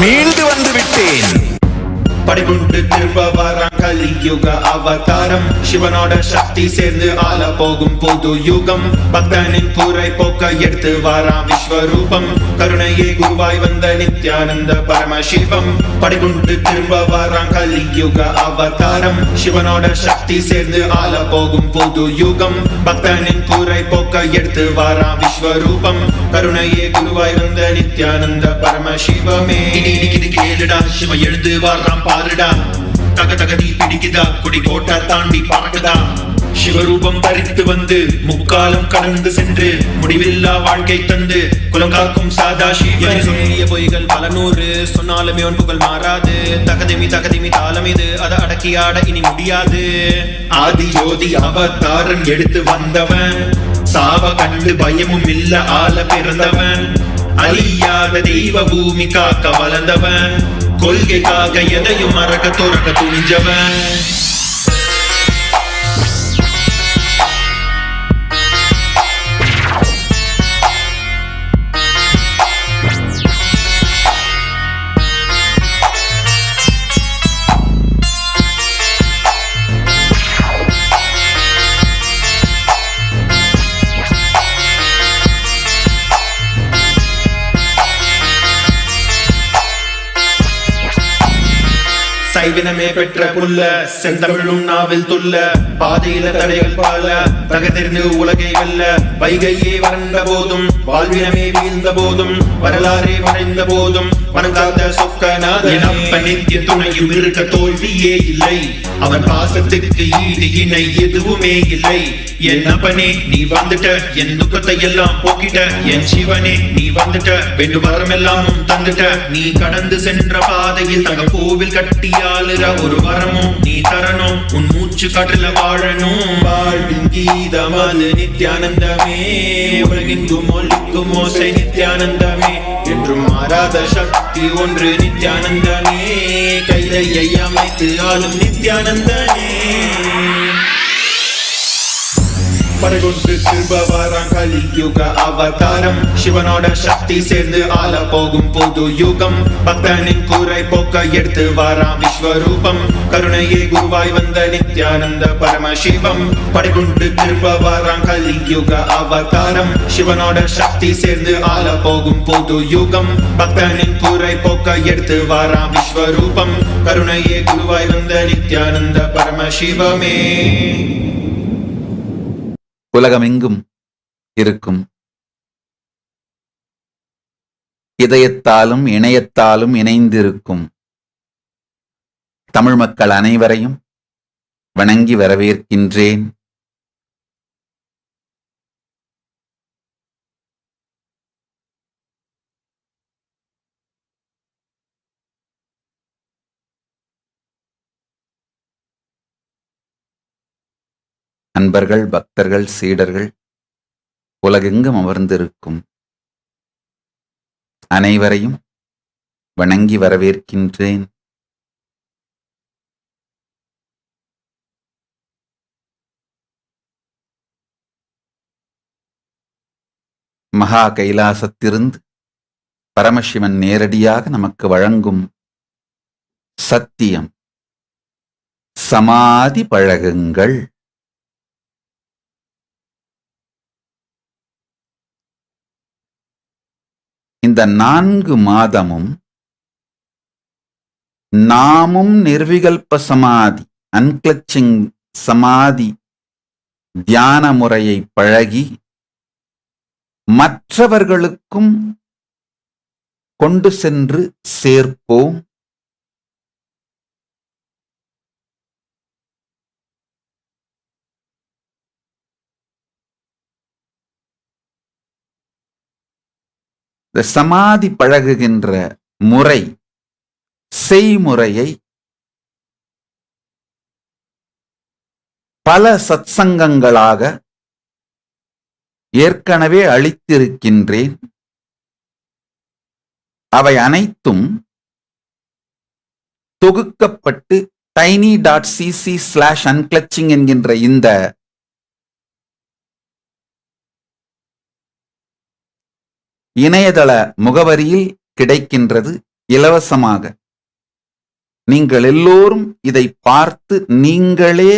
மீண்டு வந்து விட்டேன். படிகுண்டு திரும்ப வரான் கலியுக அவதாரம். சிவனோட சக்தி சேர்ந்து ஆள போகும் புது யுகம். பக்தனின் குறை போக்க எடுத்து வாரான் விஸ்வரூபம். கருணையே குருவாய் வந்த நித்யானந்த பரமசிவம். படிகுண்டு திரும்ப வரான் கலியுக அவதாரம். சிவனோட சக்தி சேர்ந்து ஆள போகும் புது யுகம். பக்தனின் குறை போக்க எடுத்து வாரான் விஸ்வரூபம். கருணையே குருவாய் வந்த நித்யானந்த பரமசிவமே. கேளுடா, சிவ எழுந்து வாரான் பாருடா. தக தகதி பிடிக்குதா, குடி கோட்டா தாண்டி பறக்குதா. சிவரூபம் தரித்து வந்து முக்காலம் கடந்து சென்று முடிவில்லா வாழ்க்கை தந்து குலங்காக்கும் சாதா சிவன். சொன்னிய பொய்கள் பல நூறு சொன்னாலுமே உன் புகழ் மாறாது. தகதிமி தகதிமி தாளம் இது, அதை அடக்கி ஆட இனி முடியாது. ஆதி ஜோதி அவதாரம் எடுத்து வந்தவன். சாவ கண்டு பயமும் இல்ல ஆள பிறந்தவன். அழியாத தெய்வ பூமி காக்க வளர்ந்தவன். கொள்கைக்காக எதையும் மறக்க துறக்க துணிஞ்சவன். சைவினமே பெற்ற புல்ல செந்தமிழும் நாவில் துள்ள. பாதையில தடைகள் பால தகதெறிந்து உலகை வெல்ல. வைகையே வறண்ட போதும் வாழ்வினமே வீழ்ந்த போதும் வரலாறே மறைந்த போதும் வணங்காத சொக்கநாதன் அப்ப நித்திய துணையும் இருக்க தோல்வியே இல்லை. அவன் பாசத்துக்கு ஈடு இணை எதுவுமே இல்லை. என் அப்பனே நீ வந்துட்ட, என் துக்கத்தை எல்லாம் போக்கிட்ட. என் சிவனே நீ வந்துட்ட, வெண்டு வரம் எல்லாம் தந்துட்ட. நீ கடந்து சென்ற பாதையில் தங்க கோவில் கட்டியாளுற ஒரு வரமும் நீ தரணும். உன் மூச்சு காற்றுல வாழணும். வாழ்வின் கீதம் அது நித்யானந்தமே. உலகெங்கும் ஒலிக்கும் ஓசை நித்யானந்தமே. என்றும் மாறாத சக்தி ஒன்று நித்யானந்தனே. கைலையை அமைத்து ஆளும் நித்யானந்தனே. படைகொண்டு திரும்ப வாரான் கலியுக அவதாரம். சிவனோட சக்தி சேர்ந்து ஆள போகும் புது யுகம். பக்தனின் குறை போக்க எடுத்து வாரான் விஸ்வரூபம். கருணையே குருவாய் வந்த நித்யானந்த பரமசிவம். படைகொண்டு திரும்ப வாரான் கலியுக அவதாரம். சிவனோட சக்தி சேர்ந்து ஆள போகும் புது யுகம். பக்தனின் குறை போக்க எடுத்து வாரான் விஸ்வரூபம். கருணையே குருவாய் வந்த நித்யானந்த பரமசிவமே. உலகமெங்கும் இருக்கும் இதயத்தாலும் இணையத்தாலும் இணைந்திருக்கும் தமிழ் மக்கள் அனைவரையும் வணங்கி வரவேற்கின்றேன். அன்பர்கள், பக்தர்கள், சீடர்கள், உலகெங்கும் அமர்ந்திருக்கும் அனைவரையும் வணங்கி வரவேற்கின்றேன். மகா கைலாசத்திலிருந்து பரமசிவன் நேரடியாக நமக்கு வழங்கும் சத்தியம், சமாதி பழகுங்கள். இந்த 4 மாதமும் நாமும் நிர்விகல்ப சமாதி, அன்கிளச்சிங் சமாதி தியான முறையை பழகி மற்றவர்களுக்கும் கொண்டு சென்று சேர்ப்போம். இந்த சமாதி பழகுகின்ற முறை, செய்முறையை பல சத்சங்கங்களாக ஏற்கனவே அளித்திருக்கின்றேன். அவை அனைத்தும் தொகுக்கப்பட்டு tiny.cc/unclutching என்கின்ற இந்த இணையதள முகவரியில் கிடைக்கின்றது. இலவசமாக. நீங்கள் எல்லோரும் இதை பார்த்து நீங்களே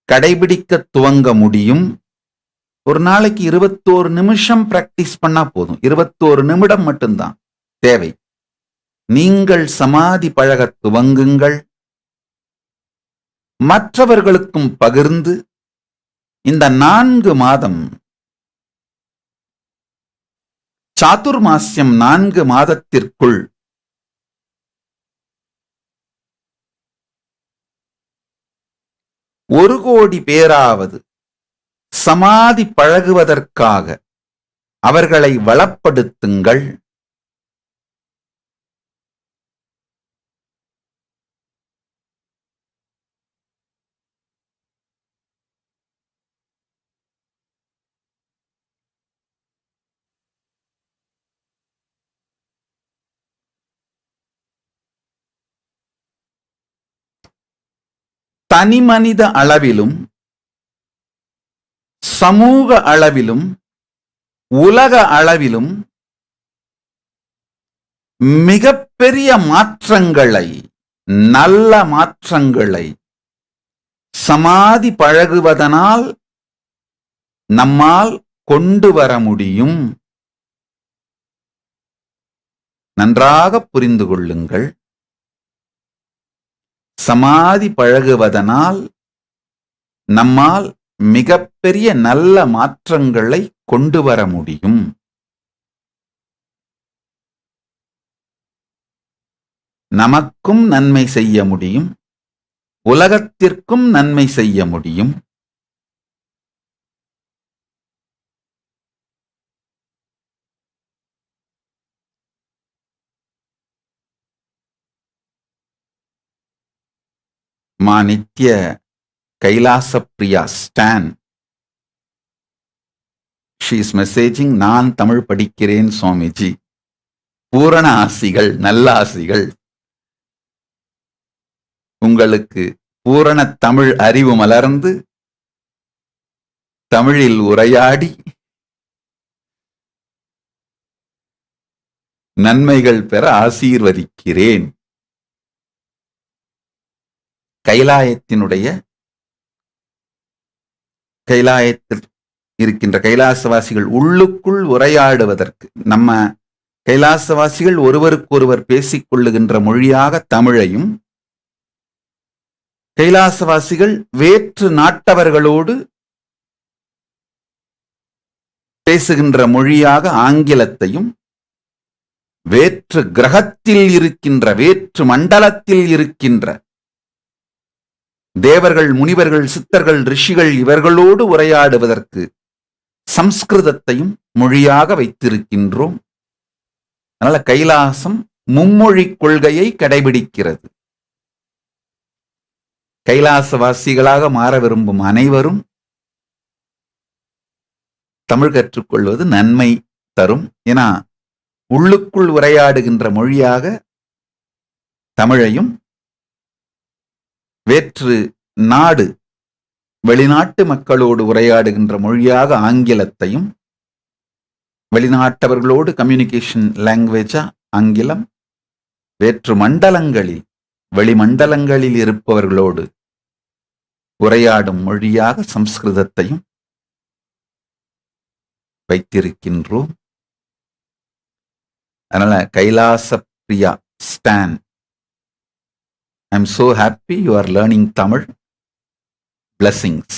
கடைபிடிக்க துவங்க முடியும். ஒரு நாளைக்கு 21 நிமிஷம் பிராக்டிஸ் பண்ணா போதும். 21 நிமிடம் மட்டும்தான் தேவை. நீங்கள் சமாதி பழக துவங்குங்கள். மற்றவர்களுக்கும் பகிர்ந்து இந்த 4 மாதம் சாதுர்மாஸ்யம் 4 மாதத்திற்குள் ஒரு கோடி பேராவது சமாதி பழகுவதற்காக அவர்களை வளப்படுத்துங்கள். தனிமனித அளவிலும் சமூக அளவிலும் உலக அளவிலும் மிகப்பெரிய மாற்றங்களை, நல்ல மாற்றங்களை சமாதி பழகுவதனால் நம்மால் கொண்டு வர முடியும். நன்றாக புரிந்து கொள்ளுங்கள். சமாதி பழகுவதனால் நம்மால் மிகப்பெரிய நல்ல மாற்றங்களை கொண்டு வர முடியும். நமக்கும் நன்மை செய்ய முடியும், உலகத்திற்கும் நன்மை செய்ய முடியும். மா நித்ய கைலாசப்பிரியா ஸ்டான், ஷீ இஸ் மெசேஜிங், நான் தமிழ் படிக்கிறேன் சுவாமிஜி. பூரண ஆசிகள், நல்ல ஆசிகள். உங்களுக்கு பூரண தமிழ் அறிவு மலர்ந்து தமிழில் உரையாடி நன்மைகள் பெற ஆசீர்வதிக்கிறேன். கைலாயத்தில் இருக்கின்ற கைலாசவாசிகள் உள்ளுக்குள் உரையாடுவதற்கு, நம்ம கைலாசவாசிகள் ஒருவருக்கொருவர் பேசிக் கொள்ளுகின்ற மொழியாக தமிழையும், கைலாசவாசிகள் வேற்று நாட்டவர்களோடு பேசுகின்ற மொழியாக ஆங்கிலத்தையும், வேற்று கிரகத்தில் இருக்கின்ற, வேற்று மண்டலத்தில் இருக்கின்ற தேவர்கள், முனிவர்கள், சித்தர்கள், ரிஷிகள் இவர்களோடு உரையாடுவதற்கு சம்ஸ்கிருதத்தையும் மொழியாக வைத்திருக்கின்றோம். அதனால கைலாசம் மும்மொழி கொள்கையை கடைபிடிக்கிறது. கைலாசவாசிகளாக மாற விரும்பும் அனைவரும் தமிழ் கற்றுக்கொள்வது நன்மை தரும். ஏன்னா உள்ளுக்குள் உரையாடுகின்ற மொழியாக தமிழையும், வேற்று நாடு வெளிநாட்டு மக்களோடு உரையாடுகின்ற மொழியாக ஆங்கிலத்தையும், வெளிநாட்டவர்களோடு கம்யூனிகேஷன் லாங்குவேஜா ஆங்கிலம், வேற்று மண்டலங்களில் வெளிமண்டலங்களில் இருப்பவர்களோடு உரையாடும் மொழியாக சம்ஸ்கிருதத்தையும் வைத்திருக்கின்றோம். அதனால கைலாச பிரியா ஸ்டான், I'm so happy you are learning Tamil. Blessings.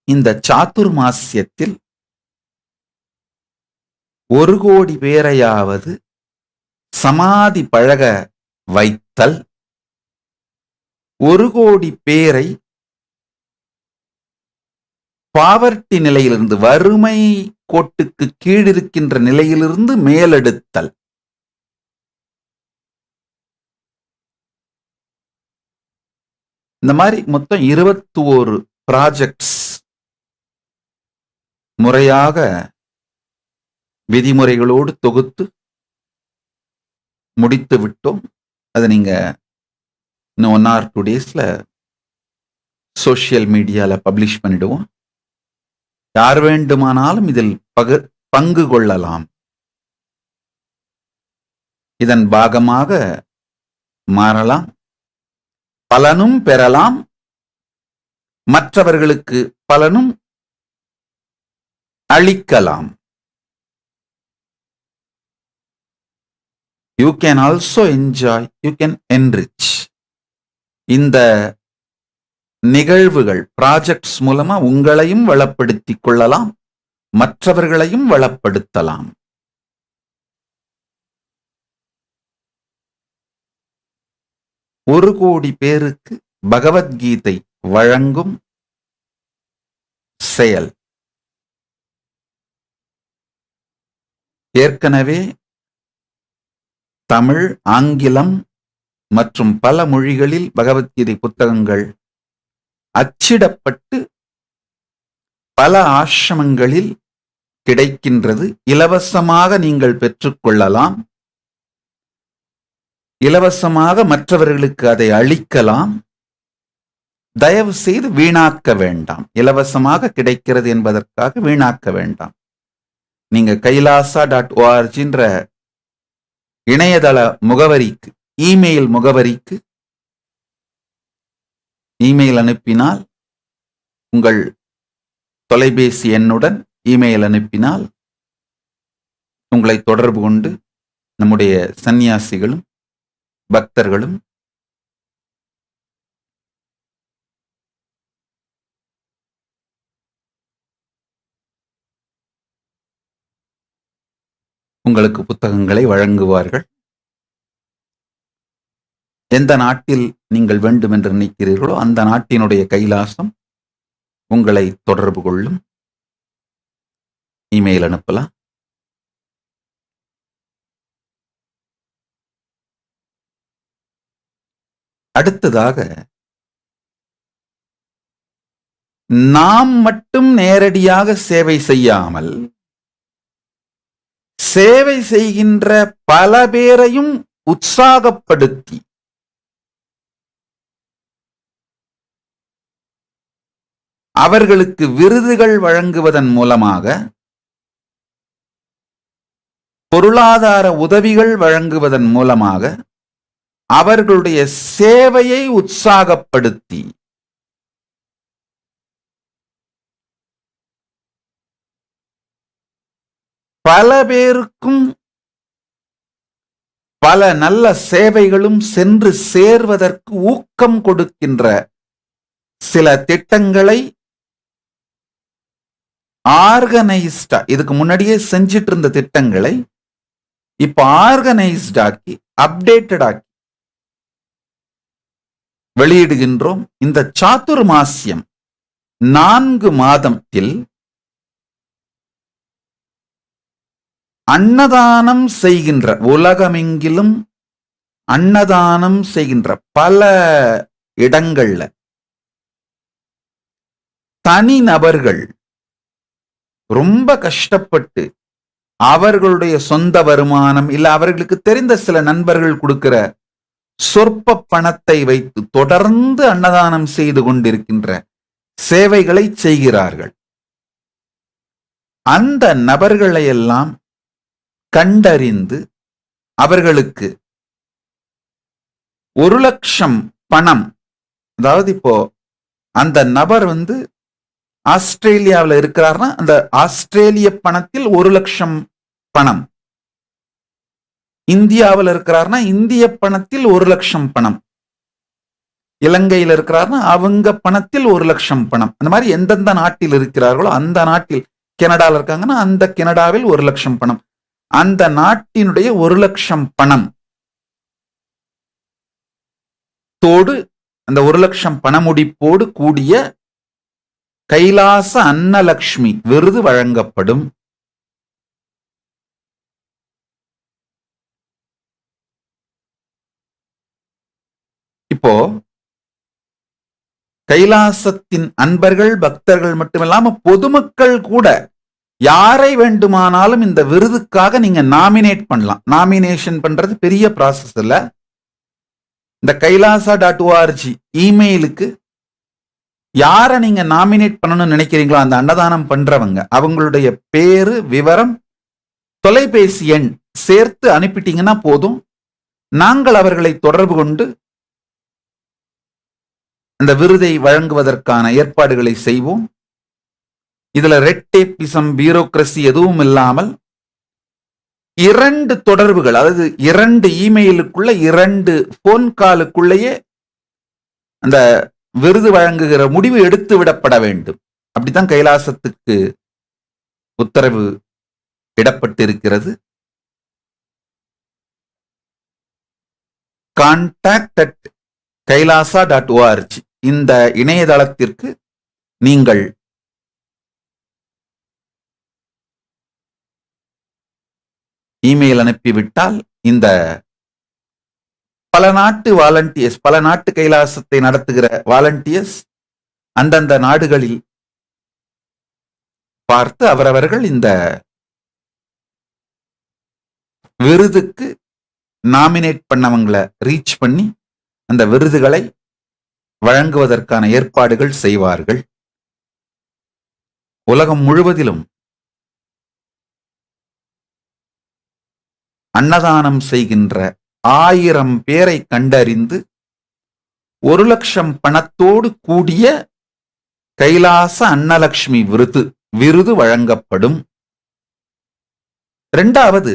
இந்த சாதுர்மாஸ்யத்தில் 1 கோடி பேரையாவது சமாதி பழக வைத்தல், 1 கோடி பேரை பாவர்ட்டி நிலையிலிருந்து, வறுமை கோட்டுக்கு கீழ் இருக்கின்ற நிலையிலிருந்து மேலெடுத்தல். இந்த மாதிரி மொத்தம் 21 ப்ராஜெக்ட்ஸ் முறையாக விதிமுறைகளோடு தொகுத்து முடித்து விட்டோம். அதை நீங்க இன்னும் 1 or 2 daysல சோஷியல் மீடியால பப்ளிஷ் பண்ணிடுவோம். யார் வேண்டுமானாலும் இதில் பங்கு கொள்ளலாம். இதன் பாகமாக மாறலாம், பலனும் பெறலாம், மற்றவர்களுக்கு பலனும் அளிக்கலாம். You can also enjoy, you can enrich. இந்த நிகழ்வுகள், ப்ராஜெக்ட்ஸ் மூலமா உங்களையும் வளப்படுத்திக் கொள்ளலாம், மற்றவர்களையும் வளப்படுத்தலாம். ஒரு கோடி பேருக்கு பகவத்கீதை வழங்கும் செயல். ஏற்கனவே தமிழ், ஆங்கிலம் மற்றும் பல மொழிகளில் பகவத்கீதை புத்தகங்கள் அச்சிடப்பட்டு பல ஆசிரமங்களில் கிடைக்கின்றது. இலவசமாக நீங்கள் பெற்றுக்கொள்ளலாம், இலவசமாக மற்றவர்களுக்கு அதை அளிக்கலாம். தயவு செய்து வீணாக்க வேண்டாம். இலவசமாக கிடைக்கிறது என்பதற்காக வீணாக்க வேண்டாம். நீங்க kailasa.org இணையதள முகவரிக்கு, இமெயில் முகவரிக்கு இமெயில் அனுப்பினால், உங்கள் தொலைபேசி எண்ணுடன் இமெயில் அனுப்பினால் உங்களை தொடர்பு கொண்டு நம்முடைய சந்நியாசிகளும் பக்தர்களும் உங்களுக்கு புத்தகங்களை வழங்குவார்கள். எந்த நாட்டில் நீங்கள் வேண்டும் என்று நினைக்கிறீர்களோ அந்த நாட்டினுடைய கைலாசம் உங்களை தொடர்பு கொள்ளும். இமெயில் அனுப்பலாம். அடுத்ததாக, நாம் மட்டும் நேரடியாக சேவை செய்யாமல் சேவை செய்கின்ற பல பேரையும் உற்சாகப்படுத்தி அவர்களுக்கு விருதுகள் வழங்குவதன் மூலமாக, பொருளாதார உதவிகள் வழங்குவதன் மூலமாக அவர்களுடைய சேவையை உற்சாகப்படுத்தி பல பேருக்கும் பல நல்ல சேவைகளும் சென்று சேர்வதற்கு ஊக்கம் கொடுக்கின்ற சில திட்டங்களை ஆர்கனைஸ்டா, இதுக்கு முன்னாடியே செஞ்சிட்டு இருந்த திட்டங்களை இப்ப ஆர்கனைஸ்டாக்கி அப்டேட்டட் ஆக்கி வெளியிடுகின்றோம். இந்த சாதுர்மாஸ்யம் 4 மாதத்தில் அன்னதானம் செய்கின்ற, உலகமெங்கிலும் அன்னதானம் செய்கின்ற பல இடங்கள்ல தனிநபர்கள் ரொம்ப கஷ்டப்பட்டு அவர்களுடைய சொந்த வருமானம் இல்ல அவர்களுக்கு தெரிந்த சில நண்பர்கள் கொடுக்கிற சொற்ப பணத்தை வைத்து தொடர்ந்து அன்னதானம் செய்து கொண்டிருக்கின்ற சேவைகளை செய்கிறார்கள். அந்த நபர்களை எல்லாம் கண்டறிந்து அவர்களுக்கு 1 லட்சம் பணம், அதாவது இப்போ அந்த நபர் ஆஸ்திரேலியாவில் இருக்கிறார்னா அந்த ஆஸ்திரேலிய பணத்தில் 1 லட்சம் பணம், இந்தியாவில் இருக்கிறார்னா இந்திய பணத்தில் 1 லட்சம் பணம், இலங்கையில் இருக்கிறார்னா அவங்க பணத்தில் 1 லட்சம் பணம். அந்த மாதிரி எந்தெந்த நாட்டில் இருக்கிறார்களோ அந்த நாட்டில், கனடாவில் இருக்காங்கன்னா அந்த கனடாவில் 1 லட்சம் பணம், அந்த நாட்டினுடைய 1 லட்சம் பணம் தோடு அந்த 1 லட்சம் பணமுடிப்போடு கூடிய கைலாச அன்னலக்ஷ்மி விருது வழங்கப்படும். இப்போ கைலாசத்தின் அன்பர்கள், பக்தர்கள் மட்டுமில்லாம பொதுமக்கள் கூட யாரை வேண்டுமானாலும் இந்த விருதுக்காக நீங்க நாமினேட் பண்ணலாம். நாமினேஷன் பண்றது பெரிய ப்ராசஸ் இல்ல. இந்த kailasa.org இமெயிலுக்கு யாரை நீங்க நாமினேட் பண்ணணும்னு நினைக்கிறீங்களோ அந்த அன்னதானம் பண்றவங்க அவங்களுடைய பேரு, விவரம், தொலைபேசி எண் சேர்த்து அனுப்பிட்டீங்கன்னா போதும். நாங்கள் அவர்களை தொடர்பு கொண்டு அந்த விருதை வழங்குவதற்கான ஏற்பாடுகளை செய்வோம். இதுல ரெட் டேப்பிசம், பியூரோக்ரசி எதுவும் இல்லாமல் 2 தொடர்புகள், அதாவது 2 இமெயிலுக்குள்ள 2 போன் காலுக்குள்ளேயே அந்த விருது வழங்குகிற முடிவு எடுத்து விடப்பட வேண்டும். அப்படித்தான் கைலாசத்துக்கு உத்தரவு இடப்பட்டிருக்கிறது. contact@kailasa.org இந்த இணையதளத்திற்கு நீங்கள் இமெயில் அனுப்பிவிட்டால் இந்த பல நாட்டு வாலண்டியர்ஸ், பல நாட்டு கைலாசத்தை நடத்துகிற வாலண்டியர்ஸ் அந்தந்த நாடுகளில் பார்த்து அவரவர்கள் இந்த விருதுக்கு நாமினேட் பண்ணவங்களை ரீச் பண்ணி அந்த விருதுகளை வழங்குவதற்கான ஏற்பாடுகள் செய்வார்கள். உலகம் முழுவதிலும் அன்னதானம் செய்கின்ற 1000 பேரை கண்டறிந்து 1,00,000 பணத்தோடு கூடிய கைலாச அன்னலட்சுமி விருது வழங்கப்படும். 2வது,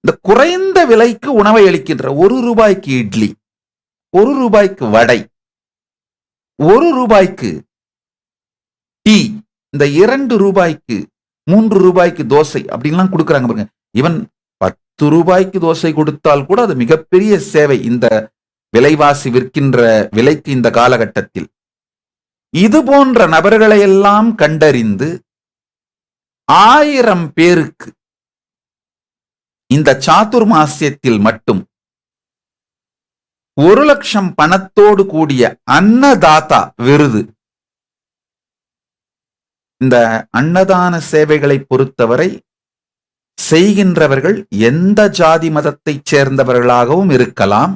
இந்த குறைந்த விலைக்கு உணவை அளிக்கின்ற 1 ரூபாய்க்கு இட்லி, 1 ரூபாய்க்கு வடை, 1 ரூபாய்க்கு டீ, இந்த 2 ரூபாய்க்கு 3 ரூபாய்க்கு தோசை அப்படின்லாம் கொடுக்குறாங்க பாருங்க. ஈவன் 10 ரூபாய்க்கு தோசை கொடுத்தால் கூட அது மிகப்பெரிய சேவை இந்த விலைவாசி விற்கின்ற விலைக்கு இந்த காலகட்டத்தில். இது போன்ற நபர்களை எல்லாம் கண்டறிந்து 1000 பேருக்கு இந்த சாதுர்மாசியத்தில் மட்டும் 1,00,000 பணத்தோடு கூடிய அன்னதாதா விருது. இந்த அன்னதான சேவைகளை பொறுத்தவரை செய்கின்றவர்கள் எந்த ஜாதி மதத்தைச் சேர்ந்தவர்களாகவும் இருக்கலாம்.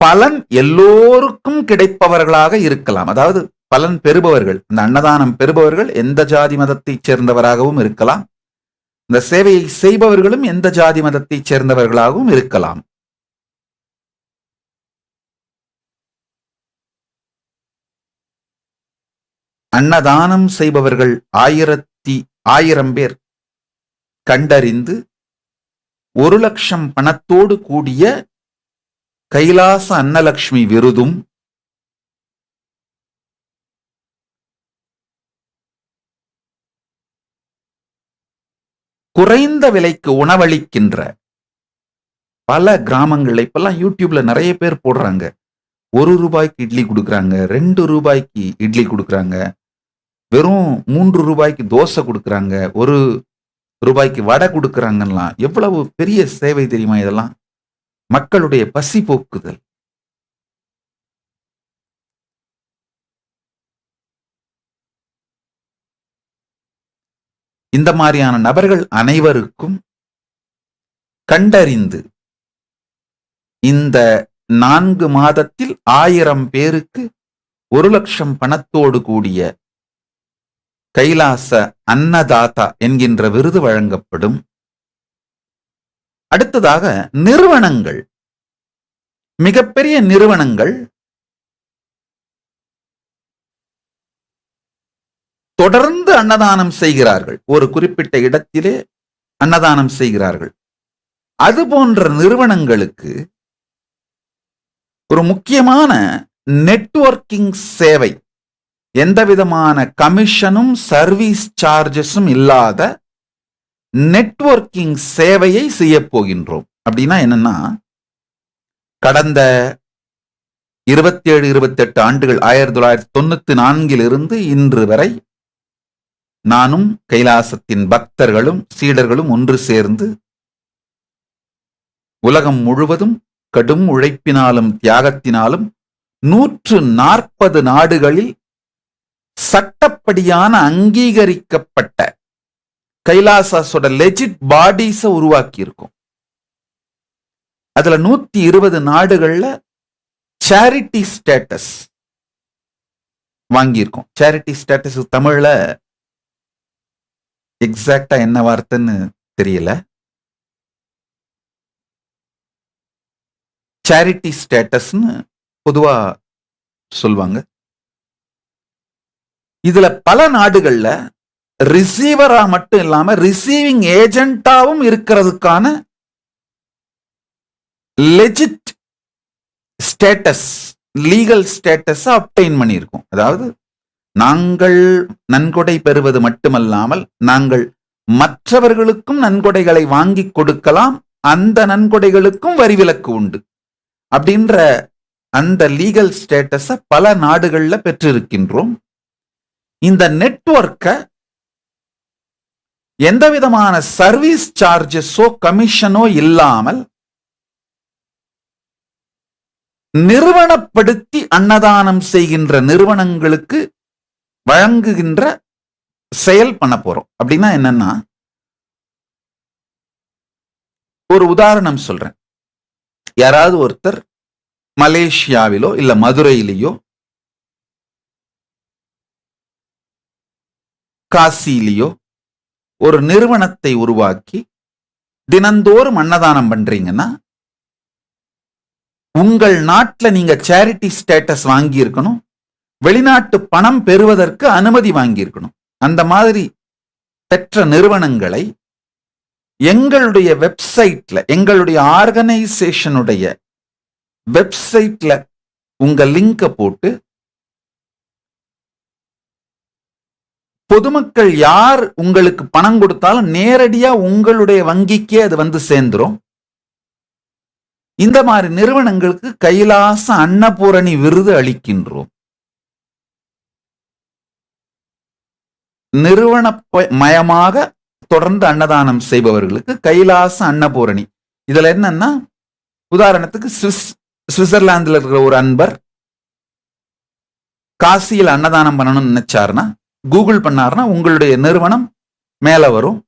பலன் எல்லோருக்கும் கிடைப்பவர்களாக இருக்கலாம். அதாவது பலன் பெறுபவர்கள், இந்த அன்னதானம் பெறுபவர்கள் எந்த ஜாதி மதத்தைச் சேர்ந்தவராகவும் இருக்கலாம். இந்த சேவையை செய்பவர்களும் எந்த ஜாதி மதத்தைச் சேர்ந்தவர்களாகவும் இருக்கலாம். அன்னதானம் செய்பவர்கள் 1000 பேர் கண்டறிந்து 1,00,000 பணத்தோடு கூடிய கைலாச அன்னலட்சுமி விருதும், குறைந்த விலைக்கு உணவளிக்கின்ற பல கிராமங்கள் இப்பெல்லாம் யூடியூப்ல நிறைய பேர் போடுறாங்க. 1 ரூபாய்க்கு இட்லி கொடுக்குறாங்க, 2 ரூபாய்க்கு இட்லி கொடுக்குறாங்க, வெறும் 3 ரூபாய்க்கு தோசை கொடுக்குறாங்க, 1 ரூபாய்க்கு வடை கொடுக்குறாங்கலாம். எவ்வளவு பெரிய சேவை தெரியுமா இதெல்லாம்? மக்களுடைய பசி போக்குதல். இந்த மாதிரியான நபர்கள் அனைவருக்கும் கண்டறிந்து இந்த 4 மாதத்தில் 1000 பேருக்கு 1,00,000 பணத்தோடு கூடிய கைலாச அன்னதாதா என்கின்ற விருது வழங்கப்படும். அடுத்ததாக நிறுவனங்கள், மிகப்பெரிய நிறுவனங்கள் தொடர்ந்து அன்னதானம் செய்கிறார்கள். ஒரு குறிப்பிட்ட இடத்திலே அன்னதானம் செய்கிறார்கள். அது போன்ற நிறுவனங்களுக்கு ஒரு முக்கியமான நெட்வொர்க்கிங் சேவை, எந்த விதமான கமிஷனும் சர்வீஸ் சார்ஜஸும் இல்லாத நெட்வொர்க்கிங் சேவையை செய்ய போகின்றோம். அப்படின்னா என்னன்னா, கடந்த 27-28 ஆண்டுகள் 1994 இன்று வரை நானும் கைலாசத்தின் பக்தர்களும் சீடர்களும் ஒன்று சேர்ந்து உலகம் முழுவதும் கடும் உழைப்பினாலும் தியாகத்தினாலும் 140 நாடுகளில் சட்டப்படியான அங்கீகரிக்கப்பட்ட கைலாசாஸோட லெஜிட் பாடிஸை உருவாக்கி இருக்கும். அதுல 120 நாடுகள்ல சேரிட்டி ஸ்டேட்டஸ் வாங்கியிருக்கோம். சேரிட்டி ஸ்டேட்டஸ் தமிழ்ல எக்ஸாக்டா என்ன வார்த்தைன்னு தெரியல. சேரிட்டி ஸ்டேட்டஸ்னு பொதுவா சொல்லுவாங்க. இதுல பல நாடுகள்ல ரிசீவரா மட்டும் இல்லாம ரிசீவிங் ஏஜென்டாவும் இருக்கிறதுக்கான legit status, legal status obtained பண்ணியிருக்கோம். அதாவது நாங்கள் நன்கொடை பெறுவது மட்டுமல்லாமல் நாங்கள் மற்றவர்களுக்கும் நன்கொடைகளை வாங்கி கொடுக்கலாம், அந்த நன்கொடைகளுக்கும் வரி விலக்கு உண்டு அப்படின்ற அந்த லீகல் ஸ்டேட்டஸ பல நாடுகள்ல பெற்றிருக்கின்றோம். இந்த நெட்வொர்க்க எந்த விதமான சர்வீஸ் சார்ஜஸோ கமிஷனோ இல்லாமல் நிறுவனப்படுத்தி அன்னதானம் செய்கின்ற நிறுவனங்களுக்கு வழங்குகின்ற செயல் பண்ண போறோம். அப்படின்னா என்னன்னா, ஒரு உதாரணம் சொல்றேன். யாராவது ஒருத்தர் மலேசியாவிலோ இல்ல மதுரையிலேயோ காசியிலேயோ ஒரு நிறுவனத்தை உருவாக்கி தினந்தோறும் அன்னதானம் பண்றீங்கன்னா, உங்கள் நாட்டில் நீங்க சேரிட்டி ஸ்டேட்டஸ் வாங்கி இருக்கணும், வெளிநாட்டு பணம் பெறுவதற்கு அனுமதி வாங்கி இருக்கணும். அந்த மாதிரி பெற்ற நிறுவனங்களை எங்களுடைய வெப்சைட்ல, எங்களுடைய ஆர்கனைசேஷனுடைய வெப்சைட்ல உங்க லிங்க போட்டு பொதுமக்கள் யார் உங்களுக்கு பணம் கொடுத்தாலும் நேரடியா உங்களுடைய வங்கிக்கே அது வந்து சேர்ந்துரும். இந்த மாதிரி நிறுவனங்களுக்கு கைலாச அன்னபூரணி விருது அளிக்கின்றோம். நிறுவன மயமாக தொடர்ந்து அன்னதானம் செய்பவர்களுக்கு கைலாச அன்னபூரணி. இதுல என்னன்னா, உதாரணத்துக்கு சுவிட்சர்லாந்துல இருக்கிற ஒரு அன்பர் காசியில் அன்னதானம் பண்ணணும்னு நினைச்சாருன்னா, கூகுள் பண்ணாருன்னா உங்களுடைய நிறுவனம் மேல வரும்.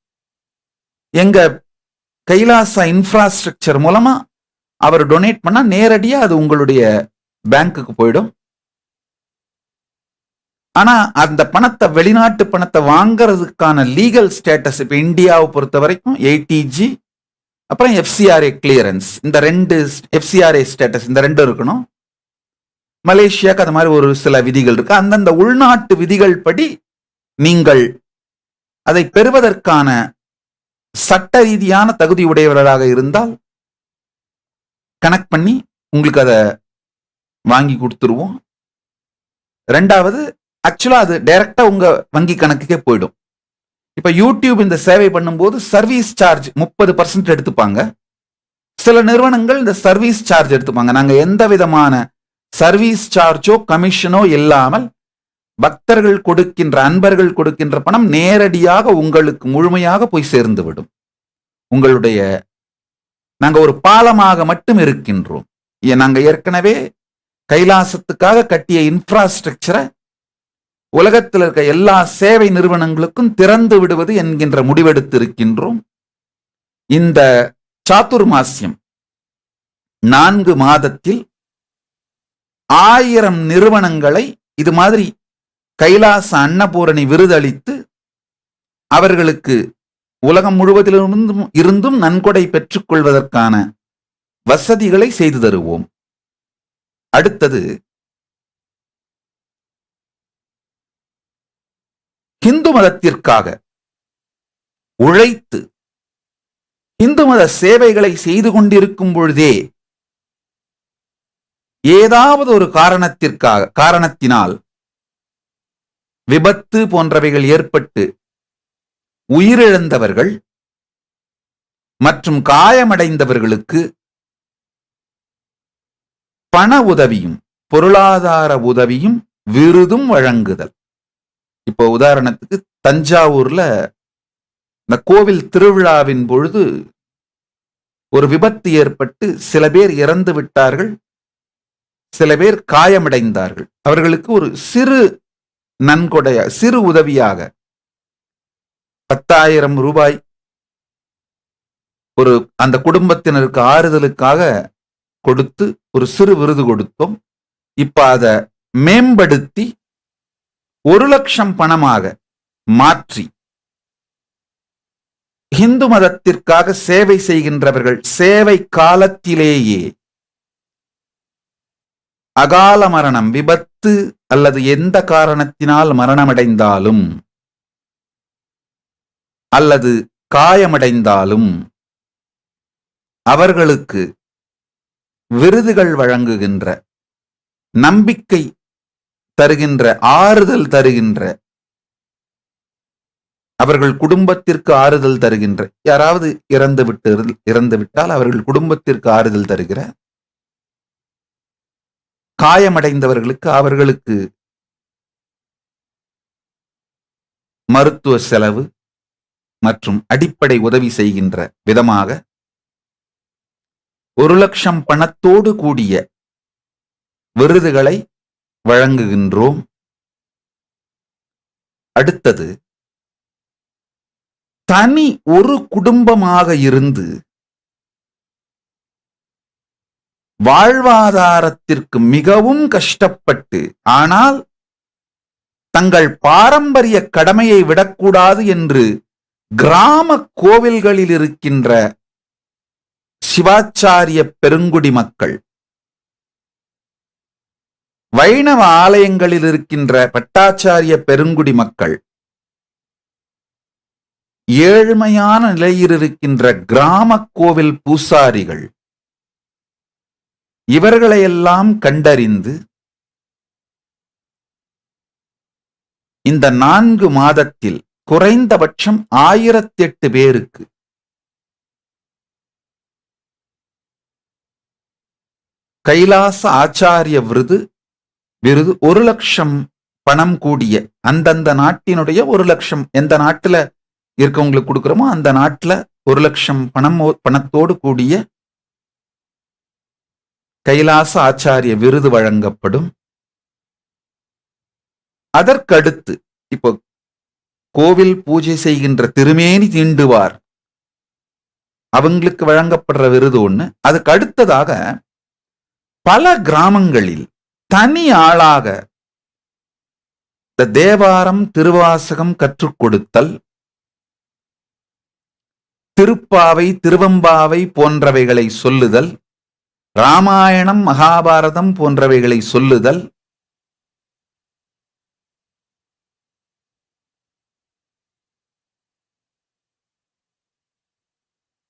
எங்க கைலாச இன்ஃப்ராஸ்ட்ரக்சர் மூலமா அவர் டொனேட் பண்ணா நேரடியா அது உங்களுடைய பேங்க்குக்கு போயிடும். ஆனா அந்த பணத்தை, வெளிநாட்டு பணத்தை வாங்கறதுக்கான லீகல் ஸ்டேட்டஸ் இப்ப இந்தியாவை பொறுத்த வரைக்கும் ATG அப்புறம் FCRA கிளியரன்ஸ், இந்த ரெண்டு FCRA ஸ்டேட்டஸ் இந்த ரெண்டும் இருக்கணும். மலேசியாவுக்கு அது மாதிரி ஒரு சில விதிகள் இருக்கு. அந்தந்த உள்நாட்டு விதிகள் படி நீங்கள் அதை பெறுவதற்கான சட்ட ரீதியான தகுதி உடையவர்களாக இருந்தால் கனெக்ட் பண்ணி உங்களுக்கு அதை வாங்கி கொடுத்துருவோம். ரெண்டாவது, ஆக்சுவலா அது டைரக்டா உங்க வங்கி கணக்குக்கே போயிடும். இப்ப யூடியூப் இந்த சேவை பண்ணும்போது சர்வீஸ் சார்ஜ் 30% எடுத்துப்பாங்க. சில நிறுவனங்கள் இந்த சர்வீஸ் சார்ஜ் எடுத்துப்பாங்க. நாங்க எந்த விதமான சர்வீஸ் சார்ஜோ கமிஷனோ இல்லாமல் பக்தர்கள் கொடுக்கின்ற, அன்பர்கள் கொடுக்கின்ற பணம் நேரடியாக உங்களுக்கு முழுமையாக போய் சேர்ந்து விடும். உங்களுடைய நாங்க ஒரு பாலமாக மட்டும் இருக்கின்றோம். நாங்க ஏற்கனவே கைலாசத்துக்காக கட்டிய இன்ஃப்ராஸ்ட்ரக்சரை உலகத்தில் இருக்க எல்லா சேவை நிறுவனங்களுக்கும் திறந்து விடுவது என்கின்ற முடிவெடுத்து இருக்கின்றோம். இந்த சாதுர்மாசியம் 4 மாதத்தில் 1000 நிறுவனங்களை இது மாதிரி கைலாச அன்னபூரணி விருதளித்து அவர்களுக்கு உலகம் முழுவதிலிருந்தும் நன்கொடை பெற்றுக் கொள்வதற்கான வசதிகளை செய்து தருவோம். அடுத்தது, இந்து மதத்திற்காக உழைத்து இந்து மத சேவைகளை செய்து கொண்டிருக்கும் பொழுதே ஏதாவது ஒரு காரணத்தினால் விபத்து போன்றவைகள் ஏற்பட்டு உயிரிழந்தவர்கள் மற்றும் காயமடைந்தவர்களுக்கு பண உதவியும் பொருளாதார உதவியும் விருதும் வழங்குதல். இப்போ உதாரணத்துக்கு தஞ்சாவூர்ல இந்த கோவில் திருவிழாவின் பொழுது ஒரு விபத்து ஏற்பட்டு சில பேர் இறந்து விட்டார்கள், சில பேர் காயமடைந்தார்கள். அவர்களுக்கு ஒரு சிறு நன்கொடைய, சிறு உதவியாக 10,000 ரூபாய் ஒரு அந்த குடும்பத்தினருக்கு ஆறுதலுக்காக கொடுத்து ஒரு சிறு விருது கொடுத்தோம். இப்ப அதை மேம்படுத்தி 1,00,000 பணமாக மாற்றி இந்து மதத்திற்காக சேவை செய்கின்றவர்கள் சேவை காலத்திலேயே அகால மரணம், விபத்து அல்லது எந்த காரணத்தினால் மரணமடைந்தாலும் அல்லது காயமடைந்தாலும் அவர்களுக்கு விருதுகள் வழங்குகின்ற, நம்பிக்கை தருகின்ற, ஆறுதல் தருகின்ற, அவர்கள் குடும்பத்திற்கு ஆறுதல் தருகின்ற, யாராவது இறந்து விட்டால் அவர்கள் குடும்பத்திற்கு ஆறுதல் தருகிற, காயமடைந்தவர்களுக்கு அவர்களுக்கு மருத்துவ செலவு மற்றும் அடிப்படை உதவி செய்கின்ற விதமாக 1,00,000 பணத்தோடு கூடிய விருதுகளை வழங்குகின்றோம். அடுத்தது, தனி ஒரு குடும்பமாக இருந்து வாழ்வாதாரத்திற்கு மிகவும் கஷ்டப்பட்டு, ஆனால் தங்கள் பாரம்பரிய கடமையை விடக்கூடாது என்று கிராம கோவில்களில் இருக்கின்ற சிவாச்சாரிய பெருங்குடி மக்கள், வைணவ ஆலயங்களில் இருக்கின்ற பட்டாச்சாரிய பெருங்குடி மக்கள், ஏழ்மையான நிலையில் இருக்கின்ற கிராம கோவில் பூசாரிகள், இவர்களையெல்லாம் கண்டறிந்து இந்த 4 மாதத்தில் குறைந்தபட்சம் 1008 பேருக்கு கைலாச ஆச்சாரிய விருது 1,00,000 பணம் கூடிய, அந்தந்த நாட்டினுடைய 1,00,000, எந்த நாட்டுல இருக்கவங்களுக்கு கொடுக்கிறோமோ அந்த நாட்டுல 1,00,000 பணத்தோடு கூடிய கைலாச ஆச்சாரிய விருது வழங்கப்படும். அதற்கடுத்து இப்போ கோவில் பூஜை செய்கின்ற திருமேனி தீண்டுவார், அவங்களுக்கு வழங்கப்படுற விருது ஒண்ணு. அதுக்கு அடுத்ததாக பல கிராமங்களில் தனி ஆளாக இந்த தேவாரம், திருவாசகம் கற்றுக் கொடுத்தல், திருப்பாவை, திருவம்பாவை போன்றவைகளை சொல்லுதல், ராமாயணம், மகாபாரதம் போன்றவைகளை சொல்லுதல்,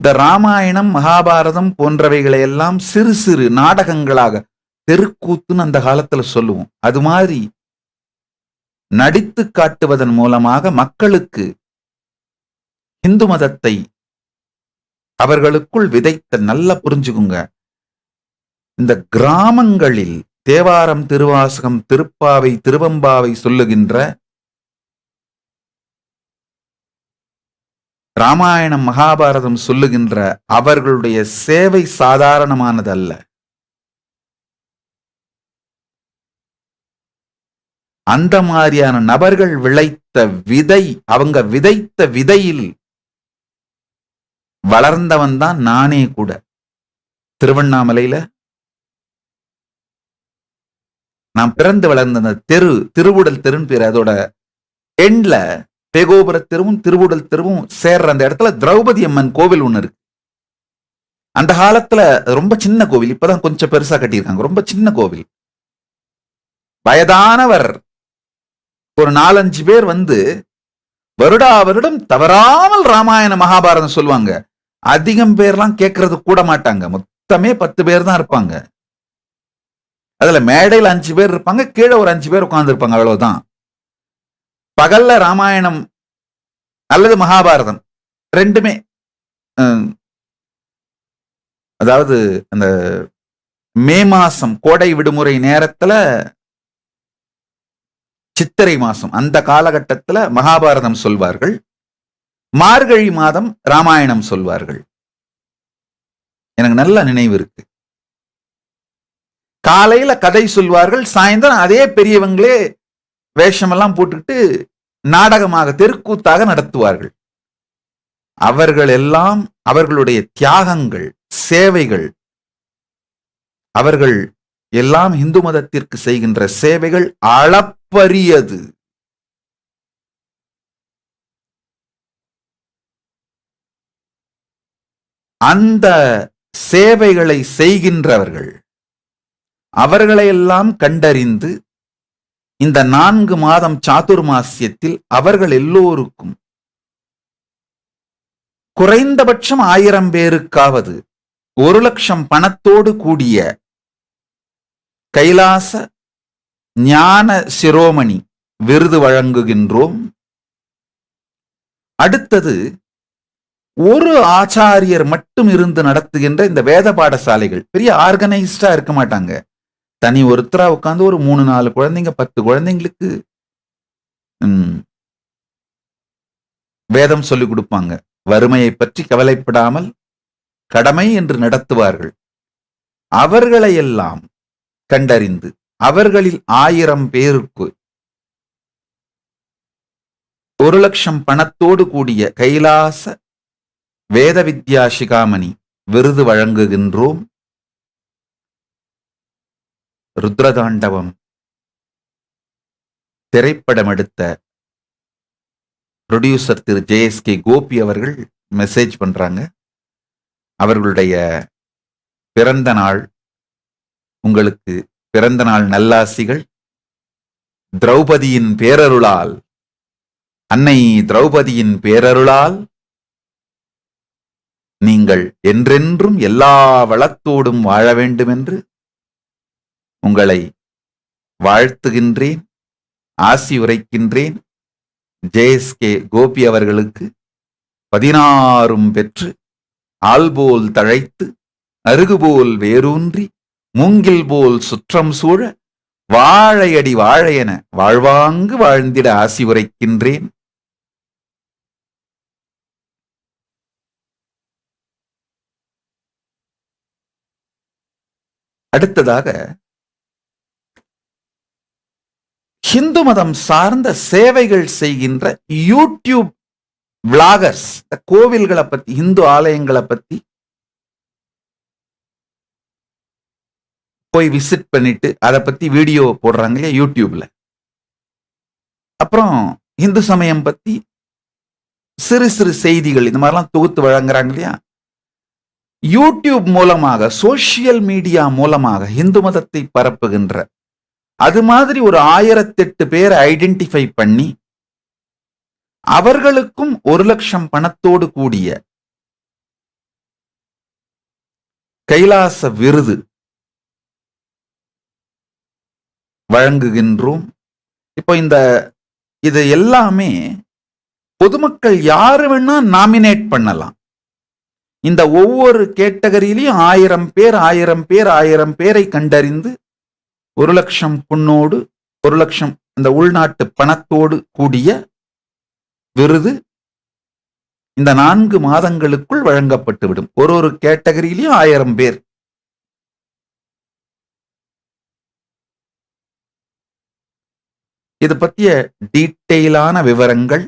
இந்த ராமாயணம், மகாபாரதம் போன்றவைகளை எல்லாம் சிறு சிறு நாடகங்களாக, தெருக்கூத்துன்னு அந்த காலத்துல சொல்லுவோம், அது மாதிரி நடித்து காட்டுவதன் மூலமாக மக்களுக்கு இந்து மதத்தை அவர்களுக்குள் விதைத்த, நல்லா புரிஞ்சுக்குங்க, இந்த கிராமங்களில் தேவாரம், திருவாசகம், திருப்பாவை, திருவம்பாவை சொல்லுகின்ற, ராமாயணம், மகாபாரதம் சொல்லுகின்ற அவர்களுடைய சேவை சாதாரணமானதல்ல. அந்த மாதிரியான நபர்கள் விளைத்த விதை, அவங்க விதைத்த விதையில் வளர்ந்தவன் தான் நானே கூட. திருவண்ணாமலையில நான் பிறந்து வளர்ந்த அந்த தெரு, திருவுடல் தெருன்னு பேரு, அதோட எண்ட்ல பேகோபுர தெருவும் திருவுடல் தெருவும் சேர்ற அந்த இடத்துல திரௌபதி அம்மன் கோவில் ஒண்ணு இருக்கு. அந்த காலத்துல ரொம்ப சின்ன கோவில், இப்பதான் கொஞ்சம் பெருசா கட்டியிருக்காங்க. ரொம்ப சின்ன கோவில். வயதானவர் ஒரு 4-5 பேர் வந்து வருடா வருடம் தவறாமல் ராமாயண மகாபாரதம் சொல்லுவாங்க. அதிகம் பேர்லாம் கேட்கறது கூட மாட்டாங்க. மொத்தமே 10 பேர் தான் இருப்பாங்க. அதுல மேடையில் 5 பேர் இருப்பாங்க, கீழே ஒரு 5 பேர் உட்கார்ந்து இருப்பாங்க, அவ்வளவுதான். பகல்ல ராமாயணம் அல்லது மகாபாரதம் ரெண்டுமே, அதாவது அந்த மே மாசம் கோடை விடுமுறை நேரத்துல, சித்திரை மாசம் அந்த காலகட்டத்துல மகாபாரதம் சொல்வார்கள், மார்கழி மாதம் ராமாயணம் சொல்வார்கள். எனக்கு நல்ல நினைவு இருக்கு. காலையில கதை சொல்வார்கள், சாயந்தரம் அதே பெரியவங்களே வேஷமெல்லாம் போட்டுக்கிட்டு நாடகமாக, தெருக்கூத்தாக நடத்துவார்கள். அவர்கள் எல்லாம் அவர்களுடைய தியாகங்கள், சேவைகள், அவர்கள் எல்லாம் இந்து மதத்திற்கு செய்கின்ற சேவைகள் அளப்பரியது. அந்த சேவைகளை செய்கின்றவர்கள் அவர்களையெல்லாம் கண்டறிந்து இந்த 4 மாதம் சாதுர்மாசியத்தில் அவர்கள் எல்லோருக்கும் குறைந்தபட்சம் 1000 பேருக்காவது 1,00,000 பணத்தோடு கூடிய கைலாச ஞான சிரோமணி விருது வழங்குகின்றோம். அடுத்தது, ஒரு ஆச்சாரியர் மட்டும் இருந்து நடத்துகின்ற இந்த வேத பாடசாலைகள் பெரிய ஆர்கனைஸ்டா இருக்க மாட்டாங்க. தனி ஒருத்தரா உட்கார்ந்து ஒரு 3-4 குழந்தைங்க 10 குழந்தைங்களுக்கு வேதம் சொல்லிக் கொடுப்பாங்க. வறுமையை பற்றி கவலைப்படாமல் கடமை என்று நடத்துவார்கள். அவர்களையெல்லாம் கண்டறிந்து அவர்களில் 1000 பேருக்கு 1,00,000 பணத்தோடு கூடிய கைலாச வேத வித்யா சிகாமணி விருது வழங்குகின்றோம். ருத்ரதாண்டவம் திரைப்படம் எடுத்த ப்ரொடியூசர் திரு JSK கோபி அவர்கள் மெசேஜ் பண்றாங்க. அவர்களுடைய பிறந்த நாள், உங்களுக்கு பிறந்த நாள் நல்லாசிகள். திரௌபதியின் பேரருளால், அன்னை திரௌபதியின் பேரருளால் நீங்கள் என்றென்றும் எல்லா வளத்தோடும் வாழ வேண்டும் என்று உங்களை வாழ்த்துகின்றேன், ஆசி உரைக்கின்றேன். JSK கோபி அவர்களுக்கு 16 பெற்று ஆல்போல் தழைத்து அருகுபோல் வேரூன்றி மூங்கில் போல் சுற்றம் சூழ வாழையடி வாழையென வாழ்வாங்கு வாழ்ந்திட ஆசி உரைக்கின்றேன். அடுத்ததாக, ஹிந்து மதம் சார்ந்த சேவைகள் செய்கின்ற யூடியூப் விளாகர்ஸ், கோவில்களை பத்தி, இந்து ஆலயங்களை பத்தி போய் விசிட் பண்ணிட்டு அதை பத்தி வீடியோ போடுறாங்க இல்லையா யூடியூப்ல. அப்புறம் இந்து சமயம் பத்தி சிறு சிறு செய்திகள் இந்த மாதிரிலாம் தொகுத்து வழங்குறாங்க இல்லையா. யூடியூப் மூலமாக, சோசியல் மீடியா மூலமாக இந்து மதத்தை பரப்புகின்ற அது மாதிரி ஒரு 1008 பேரை ஐடென்டிஃபை பண்ணி அவர்களுக்கும் 1,00,000 பணத்தோடு கூடிய கைலாச விருது வழங்குகின்றோம். இப்போ இது எல்லாமே பொதுமக்கள் யாரு வேணா நாமினேட் பண்ணலாம். இந்த ஒவ்வொரு கேட்டகரியிலையும் 1000 பேரை கண்டறிந்து 1,00,000 பொன்னோடு 1,00,000 இந்த உள்நாட்டு பணத்தோடு கூடிய விருது இந்த 4 மாதங்களுக்குள் வழங்கப்பட்டுவிடும். ஒரு கேட்டகரியிலையும் 1000 பேர். இது பற்றிய டீட்டெயிலான விவரங்கள்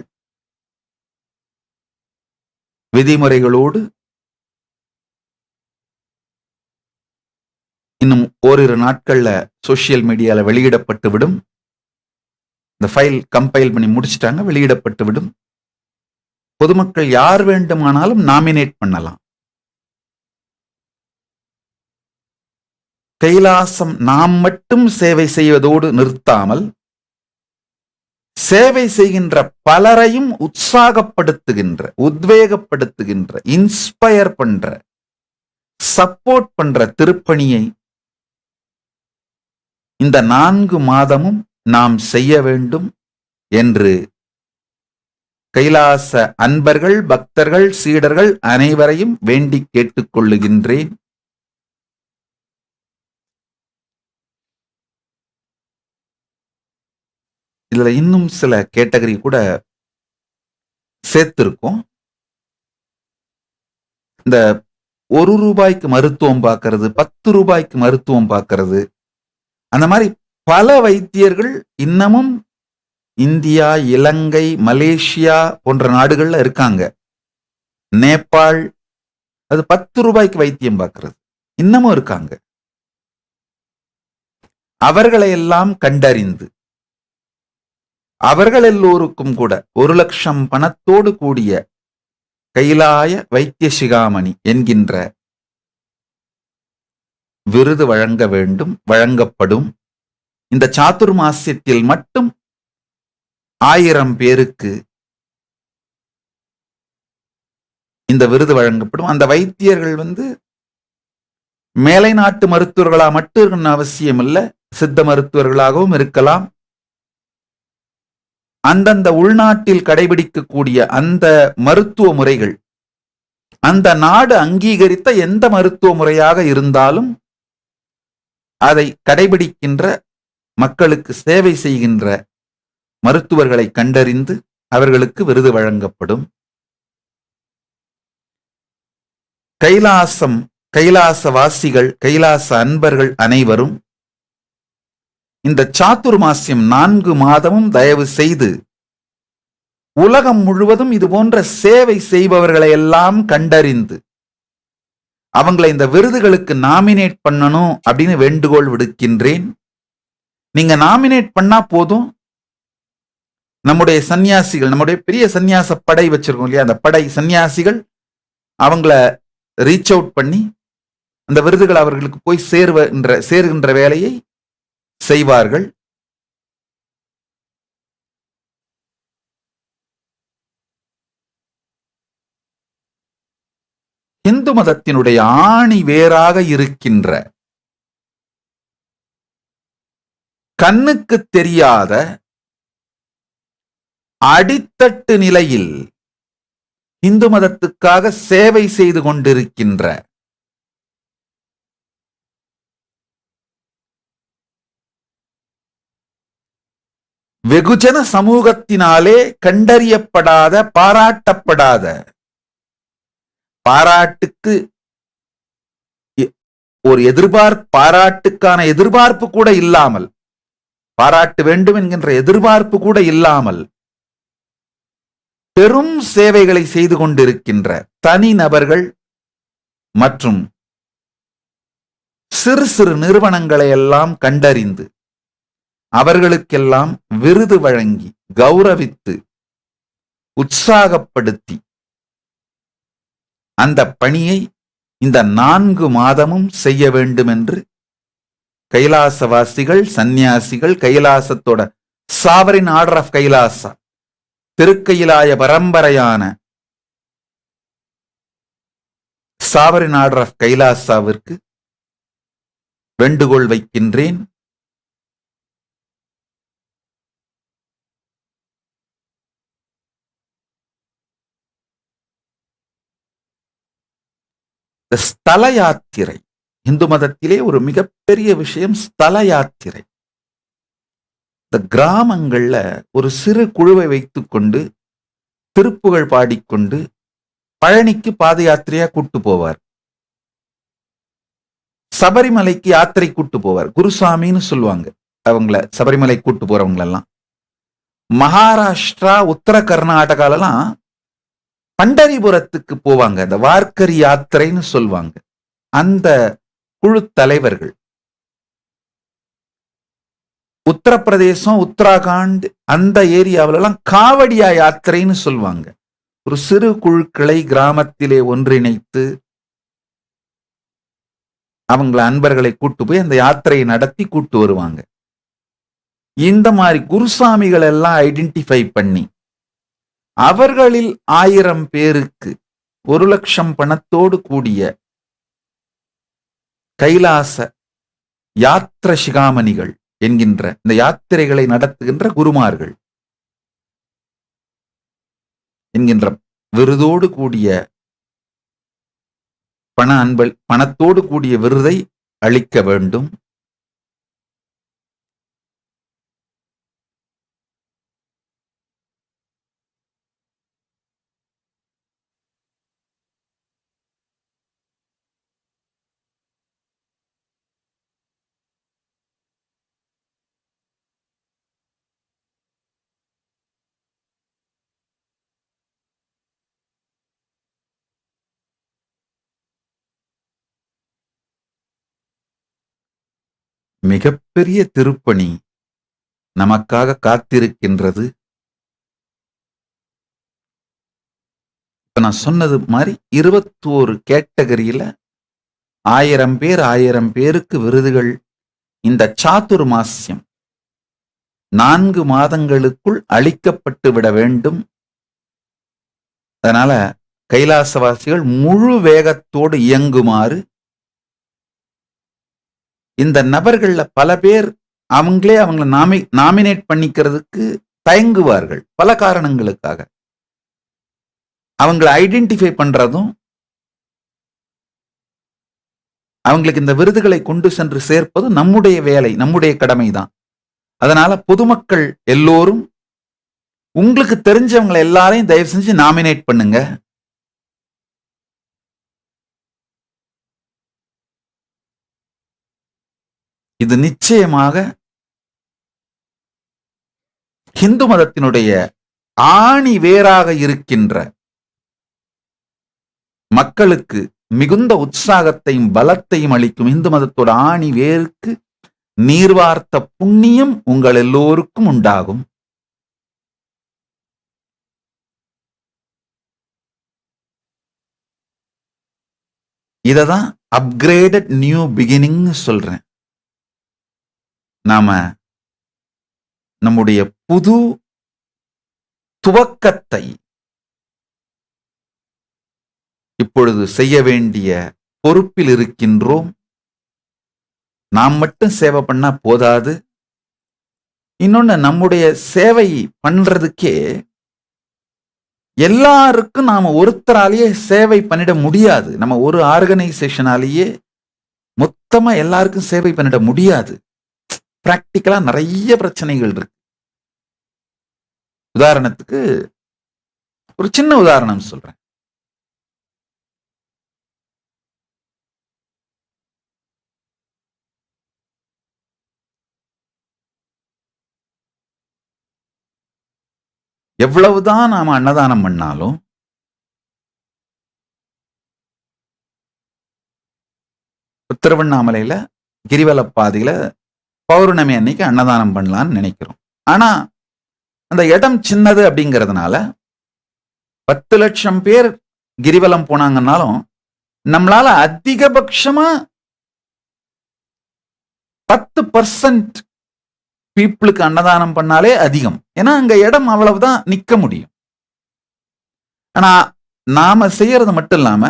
விதிமுறைகளோடு இன்னும் ஓரிரு நாட்கள்ல சோசியல் மீடியால வெளியிடப்பட்டு விடும். இந்த ஃபைல் கம்பைல் பண்ணி முடிச்சிட்டாங்க, வெளியிடப்பட்டு விடும். பொதுமக்கள் யார் வேண்டுமானாலும் நாமினேட் பண்ணலாம். கைலாசம் நாம் மட்டும் சேவை செய்வதோடு நிறுத்தாமல் சேவை செய்கின்ற பலரையும் உற்சாகப்படுத்துகின்ற, உத்வேகப்படுத்துகின்ற, இன்ஸ்பயர் பண்ற, சப்போர்ட் பண்ற திருப்பணியை இந்த 4 மாதமும் நாம் செய்ய வேண்டும் என்று கைலாச அன்பர்கள், பக்தர்கள், சீடர்கள் அனைவரையும் வேண்டி கேட்டுக்கொள்ளுகின்றேன். இதுல இன்னும் சில கேட்டகரி கூட சேர்த்திருக்கோம். இந்த 1 ரூபாய்க்கு மருத்துவம் பார்க்கறது, 10 ரூபாய்க்கு மருத்துவம் பார்க்கறது, அந்த மாதிரி பல வைத்தியர்கள் இன்னமும் இந்தியா, இலங்கை, மலேசியா போன்ற நாடுகள்ல இருக்காங்க. நேபாள், அது 10 ரூபாய்க்கு வைத்தியம் பார்க்கிறது. இன்னமும் இருக்காங்க. அவர்களை எல்லாம் கண்டறிந்து அவர்கள் எல்லோருக்கும் கூட 1,00,000 பணத்தோடு கூடிய கைலாய வைத்திய சிகாமணி என்கின்ற விருது வழங்க வேண்டும், வழங்கப்படும். இந்த சாதுர்மாசியத்தில் மட்டும் 1000 பேருக்கு இந்த விருது வழங்கப்படும். அந்த வைத்தியர்கள் மேலை நாட்டு மருத்துவர்களா மட்டும் இருக்கணும்னு அவசியம் இல்லை, சித்த மருத்துவர்களாகவும் இருக்கலாம். அந்தந்த உள்நாட்டில் கடைபிடிக்கக்கூடிய அந்த மருத்துவ முறைகள், அந்த நாடு அங்கீகரித்த எந்த மருத்துவ முறையாக இருந்தாலும் அதை கடைபிடிக்கின்ற, மக்களுக்கு சேவை செய்கின்ற மருத்துவர்களை கண்டறிந்து அவர்களுக்கு விருது வழங்கப்படும். கைலாசவாசிகள், கைலாச அன்பர்கள் அனைவரும் இந்த சாதுர்மாசியம் 4 மாதமும் தயவு செய்து உலகம் முழுவதும் இது போன்ற சேவை செய்பவர்களை எல்லாம் கண்டறிந்து அவங்களை இந்த விருதுகளுக்கு நாமினேட் பண்ணணும் அப்படின்னு வேண்டுகோள் விடுக்கின்றேன். நீங்க நாமினேட் பண்ணா போதும், நம்முடைய சன்னியாசிகள், நம்முடைய பெரிய சன்னியாச படை வச்சிருக்கோம் இல்லையா, அந்த படை சன்னியாசிகள் அவங்கள ரீச் அவுட் பண்ணி அந்த விருதுகள் அவர்களுக்கு போய் சேருகின்ற வேலையை செய்வார்கள். இந்து மதத்தினுடைய ஆணி வேராக இருக்கின்ற, கண்ணுக்கு தெரியாத அடித்தட்டு நிலையில் இந்து மதத்துக்காக சேவை செய்து கொண்டிருக்கின்ற வெகுஜன சமூகத்தினாலே கண்டறியப்படாத, பாராட்டப்படாத, பாராட்டுக்கு ஒரு பாராட்டுக்கான எதிர்பார்ப்பு கூட இல்லாமல், பாராட்டு வேண்டும் என்கின்ற எதிர்பார்ப்பு கூட இல்லாமல் பெரும் சேவைகளை செய்து கொண்டிருக்கின்ற தனி நபர்கள் மற்றும் சிறு சிறு நிறுவனங்களை எல்லாம் கண்டறிந்து அவர்களுக்கெல்லாம் விருது வழங்கி கௌரவித்து உற்சாகப்படுத்தி அந்த பணியை இந்த 4 மாதமும் செய்ய வேண்டும் என்று கைலாசவாசிகள், சந்நியாசிகள், கைலாசத்தோட சாவரின் ஆர்டர் ஆஃப் கைலாசா, திருக்கையிலாய பரம்பரையான சாவரின் ஆர்டர் ஆஃப் கைலாசாவிற்கு வேண்டுகோள் வைக்கின்றேன். ஸ்தல யாத்திரை இந்து மதத்திலே ஒரு மிகப்பெரிய விஷயம். ஸ்தல யாத்திரை, இந்த கிராமங்கள்ல ஒரு சிறு குழுவை வைத்துக் கொண்டு திருப்புகழ் பாடிக்கொண்டு பழனிக்கு பாத யாத்திரையா கூட்டு போவார், சபரிமலைக்கு யாத்திரை கூட்டு போவார். குருசாமின்னு சொல்லுவாங்க அவங்கள, சபரிமலை கூட்டு போறவங்களெல்லாம். மகாராஷ்டிரா, உத்தர கர்நாடகாலாம் பண்டரிபுரத்துக்கு போவாங்க, அந்த வார்க்கரி யாத்திரைன்னு சொல்லுவாங்க. அந்த குழு தலைவர்கள் உத்தரப்பிரதேசம், உத்தராகண்ட் அந்த ஏரியாவிலலாம் காவடியா யாத்திரைன்னு சொல்லுவாங்க. ஒரு சிறு குழுக்களை கிராமத்திலே ஒன்றிணைத்து அவங்கள அன்பர்களை கூட்டு போய் அந்த யாத்திரையை நடத்தி கூட்டு வருவாங்க. இந்த மாதிரி குருசாமிகள் எல்லாம் ஐடென்டிஃபை பண்ணி அவர்களில் 1000 பேருக்கு 1,00,000 பணத்தோடு கூடிய கைலாச யாத்திர சிகாமணிகள் என்கின்ற இந்த யாத்திரைகளை நடத்துகின்ற குருமார்கள் என்கின்ற விருதோடு கூடிய பணத்தோடு கூடிய விருதை அளிக்க வேண்டும். மிகப்பெரிய திருப்பணி நமக்காக காத்திருக்கின்றது. இப்ப நான் சொன்னது மாதிரி 21 கேட்டகரியில 1000 பேருக்கு விருதுகள் இந்த சாதுர்மாஸ்யம் 4 மாதங்களுக்குள் அளிக்கப்பட்டு விட வேண்டும். அதனால கைலாசவாசிகள் முழு வேகத்தோடு இயங்குமாறு, இந்த நபர்கள்ல பல பேர் அவங்களே அவங்கள நாமினேட் பண்ணிக்கிறதுக்கு தயங்குவார்கள் பல காரணங்களுக்காக. அவங்களை ஐடென்டிஃபை பண்றதும் அவங்களுக்கு இந்த விருதுகளை கொண்டு சென்று சேர்ப்பதும் நம்முடைய வேலை, நம்முடைய கடமைதான். அதனால பொதுமக்கள் எல்லோரும் உங்களுக்கு தெரிஞ்சவங்களை எல்லாரையும் தயவு செஞ்சு நாமினேட் பண்ணுங்க. இது நிச்சயமாக இந்து மதத்தினுடைய ஆணி வேராக இருக்கின்ற மக்களுக்கு மிகுந்த உற்சாகத்தையும் பலத்தையும் அளிக்கும் இந்து மதத்தோட ஆணி வேருக்கு நீர்வார்த்த புண்ணியம் உங்கள் எல்லோருக்கும் உண்டாகும். இததான் அப்கிரேடட் நியூ பிகினிங் சொல்றேன். நாம நம்முடைய புது துவக்கத்தை இப்பொழுது செய்ய வேண்டிய பொறுப்பில் இருக்கின்றோம். நாம் மட்டும் சேவை பண்ணா போதாது. இன்னொன்னு, நம்முடைய சேவை பண்றதுக்கே எல்லாருக்கும் நாம ஒருத்தராலேயே சேவை பண்ணிட முடியாது. நம்ம ஒரு ஆர்கனைசேஷனாலேயே மொத்தமா எல்லாருக்கும் சேவை பண்ணிட முடியாது. பிராக்டிக்கலா நிறைய பிரச்சனைகள் இருக்கு. உதாரணத்துக்கு ஒரு சின்ன உதாரணம் சொல்றேன். எவ்வளவுதான் நாம அன்னதானம் பண்ணாலும் திருவண்ணாமலையில கிரிவலப்பாதையில பௌர்ணமி அன்னைக்கு அன்னதானம் பண்ணலான்னு நினைக்கிறோம். ஆனா அந்த இடம் சின்னது அப்படிங்கிறதுனால 10 லட்சம் பேர் கிரிவலம் போனாங்கன்னாலும் நம்மளால அதிகபட்சமா 10% பீப்புளுக்கு அன்னதானம் பண்ணாலே அதிகம். ஏன்னா அங்க இடம் அவ்வளவுதான் நிக்க முடியும். ஆனா நாம செய்யறது மட்டும் இல்லாம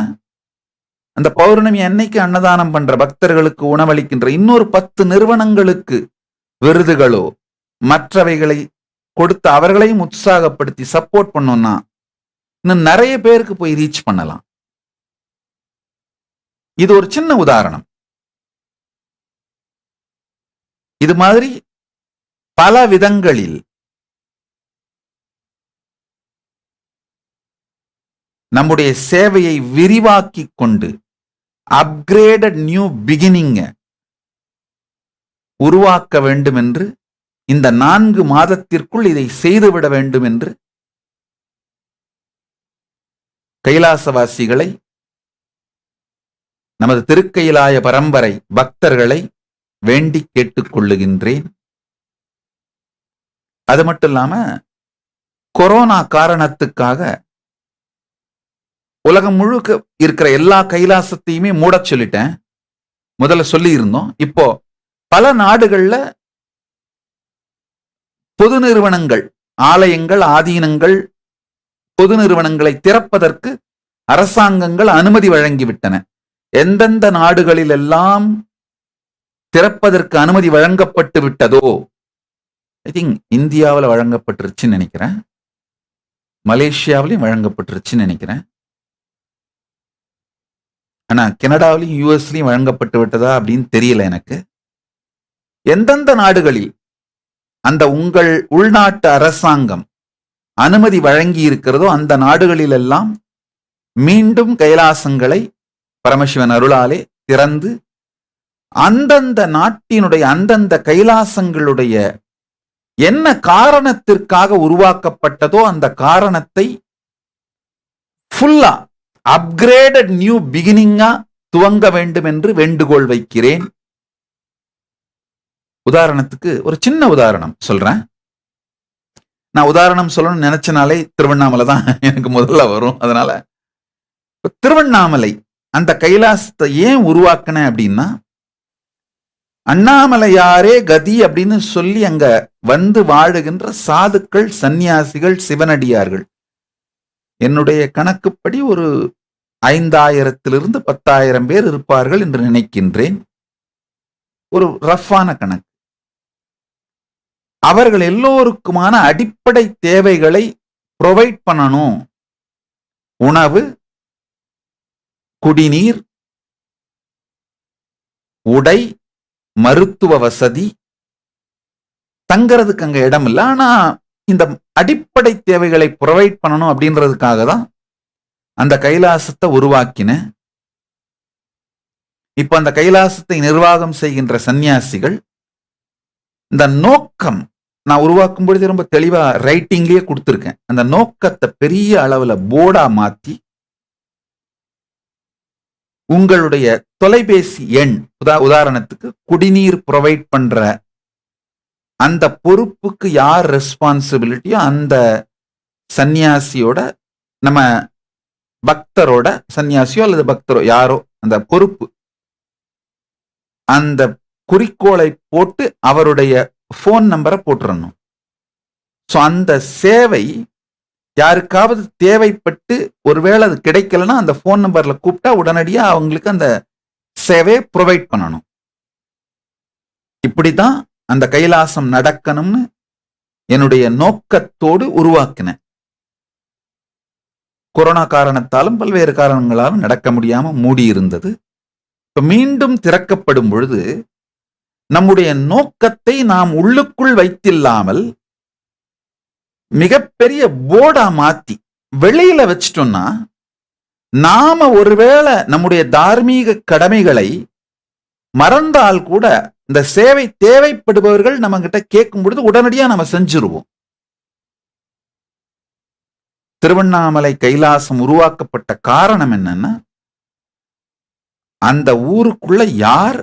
அந்த பௌர்ணமி அன்னைக்கு அன்னதானம் பண்ற பக்தர்களுக்கு உணவளிக்கின்ற இன்னொரு 10 நிறுவனங்களுக்கு விருதுகளோ மற்றவைகளை கொடுத்து அவர்களையும் உற்சாகப்படுத்தி சப்போர்ட் பண்ணோம்னா இன்னும் நிறைய பேருக்கு போய் ரீச் பண்ணலாம். இது ஒரு சின்ன உதாரணம். இது மாதிரி பல விதங்களில் நம்முடைய சேவையை விரிவாக்கி கொண்டு அப்கிரேடட் நியூ பிகினிங் உருவாக்க வேண்டும் என்று, இந்த 4 மாதத்திற்குள் இதை செய்துவிட வேண்டும் என்று கைலாசவாசிகளை, நமது திருக்கையிலாய பரம்பரை பக்தர்களை வேண்டி கேட்டுக் கொள்ளுகின்றேன். அது மட்டும் இல்லாம கொரோனா காரணத்துக்காக உலகம் முழுக்க இருக்கிற எல்லா கைலாசத்தையுமே மூட சொல்லிட்டேன். முதல்ல சொல்லி இருந்தோம். இப்போ பல நாடுகள்ல பொது நிறுவனங்கள், ஆலயங்கள், ஆதீனங்கள், பொது நிறுவனங்களை திறப்பதற்கு அரசாங்கங்கள் அனுமதி வழங்கிவிட்டன. எந்தெந்த நாடுகளில் எல்லாம் திறப்பதற்கு அனுமதி வழங்கப்பட்டு விட்டதோ, ஐ திங்க் இந்தியாவில் வழங்கப்பட்டுருச்சுன்னு நினைக்கிறேன், மலேசியாவிலையும் வழங்கப்பட்டுருச்சுன்னு நினைக்கிறேன், ஆனா கனடாவிலையும் யூஎஸ்லயும் வழங்கப்பட்டு விட்டதா அப்படின்னு தெரியல எனக்கு. எந்தெந்த நாடுகளில் அந்த உங்கள் உள்நாட்டு அரசாங்கம் அனுமதி வழங்கி இருக்கிறதோ அந்த நாடுகளில் எல்லாம் மீண்டும் கைலாசங்களை பரமசிவன் அருளாலே திறந்து அந்தந்த நாட்டினுடைய அந்தந்த கைலாசங்களுடைய என்ன காரணத்திற்காக உருவாக்கப்பட்டதோ அந்த காரணத்தை ஃபுல்லா அப்கிரேடட் நியூ பிகினிங்கா துவங்க வேண்டும் என்று வேண்டுகோள் வைக்கிறேன். உதாரணத்துக்கு ஒரு சின்ன உதாரணம் சொல்றேன். நான் உதாரணம் சொல்லணும்னு நினைச்சனாலே திருவண்ணாமலை தான் எனக்கு முதல்ல வரும். அதனால திருவண்ணாமலை அந்த கைலாசத்தை ஏன் உருவாக்கின அப்படின்னா, அண்ணாமலையாரே கதி அப்படின்னு சொல்லி அங்க வந்து வாழுகின்ற சாதுக்கள், சந்நியாசிகள், சிவனடியார்கள் என்னுடைய கணக்குப்படி ஒரு 5000 to 10,000 பேர் இருப்பார்கள் என்று நினைக்கின்றேன். ஒரு ரஃப்பான கணக்கு. அவர்கள் எல்லோருக்குமான அடிப்படை தேவைகளை ப்ரொவைட் பண்ணணும். உணவு, குடிநீர், உடை, மருத்துவ வசதி, தங்கறதுக்கு அங்க இடம் இல்லை. ஆனா இந்த அடிப்படை தேவைகளை ப்ரொவைட் பண்ணணும் அப்படின்றதுக்காக தான் அந்த கைலாசத்தை உருவாக்கின. இப்ப அந்த கைலாசத்தை நிர்வாகம் செய்கின்ற சன்னியாசிகள் இந்த நோக்கம் நான் உருவாக்கும் பொழுது ரொம்ப தெளிவா ரைட்டிங்லயே கொடுத்திருக்கேன். அந்த நோக்கத்தை பெரிய அளவுல போர்டா மாத்தி, உங்களுடைய தொலைபேசி எண், உதாரணத்துக்கு குடிநீர் ப்ரொவைட் பண்ற அந்த பொறுப்புக்கு யார் ரெஸ்பான்சிபிலிட்டியோ அந்த சன்னியாசியோட, நம்ம பக்தரோட, சன்னியாசியோ அல்லது பக்தரோ யாரோ அந்த பொறுப்பு, அந்த குறிக்கோளை போட்டு அவருடைய போன் நம்பரை போட்டுறணும். ஸோ அந்த சேவை யாருக்காவது தேவைப்பட்டு ஒருவேளை அது கிடைக்கலன்னா அந்த போன் நம்பர்ல கூப்பிட்டா உடனடியா அவங்களுக்கு அந்த சேவையை ப்ரொவைட் பண்ணணும். இப்படிதான் அந்த கைலாசம் நடக்கணும்னு என்னுடைய நோக்கத்தோடு உருவாக்கினேன். கொரோனா காரணத்தாலும் பல்வேறு காரணங்களாலும் நடக்க முடியாம மூடி இருந்தது. இப்ப மீண்டும் திறக்கப்படும் பொழுது நம்முடைய நோக்கத்தை நாம் உள்ளுக்குள் வைத்தில்லாமல் மிகப்பெரிய போர்டா மாத்தி வெளியில வச்சிட்டோம்னா, நாம ஒருவேளை நம்முடைய தார்மீக கடமைகளை மறந்தால் கூட இந்த சேவை தேவைப்படுபவர்கள் நம்ம கிட்ட கேட்கும் பொழுது உடனடியா நம்ம செஞ்சிருவோம். திருவண்ணாமலை கைலாசம் உருவாக்கப்பட்ட காரணம் என்னன்னா, அந்த ஊருக்குள்ள யார்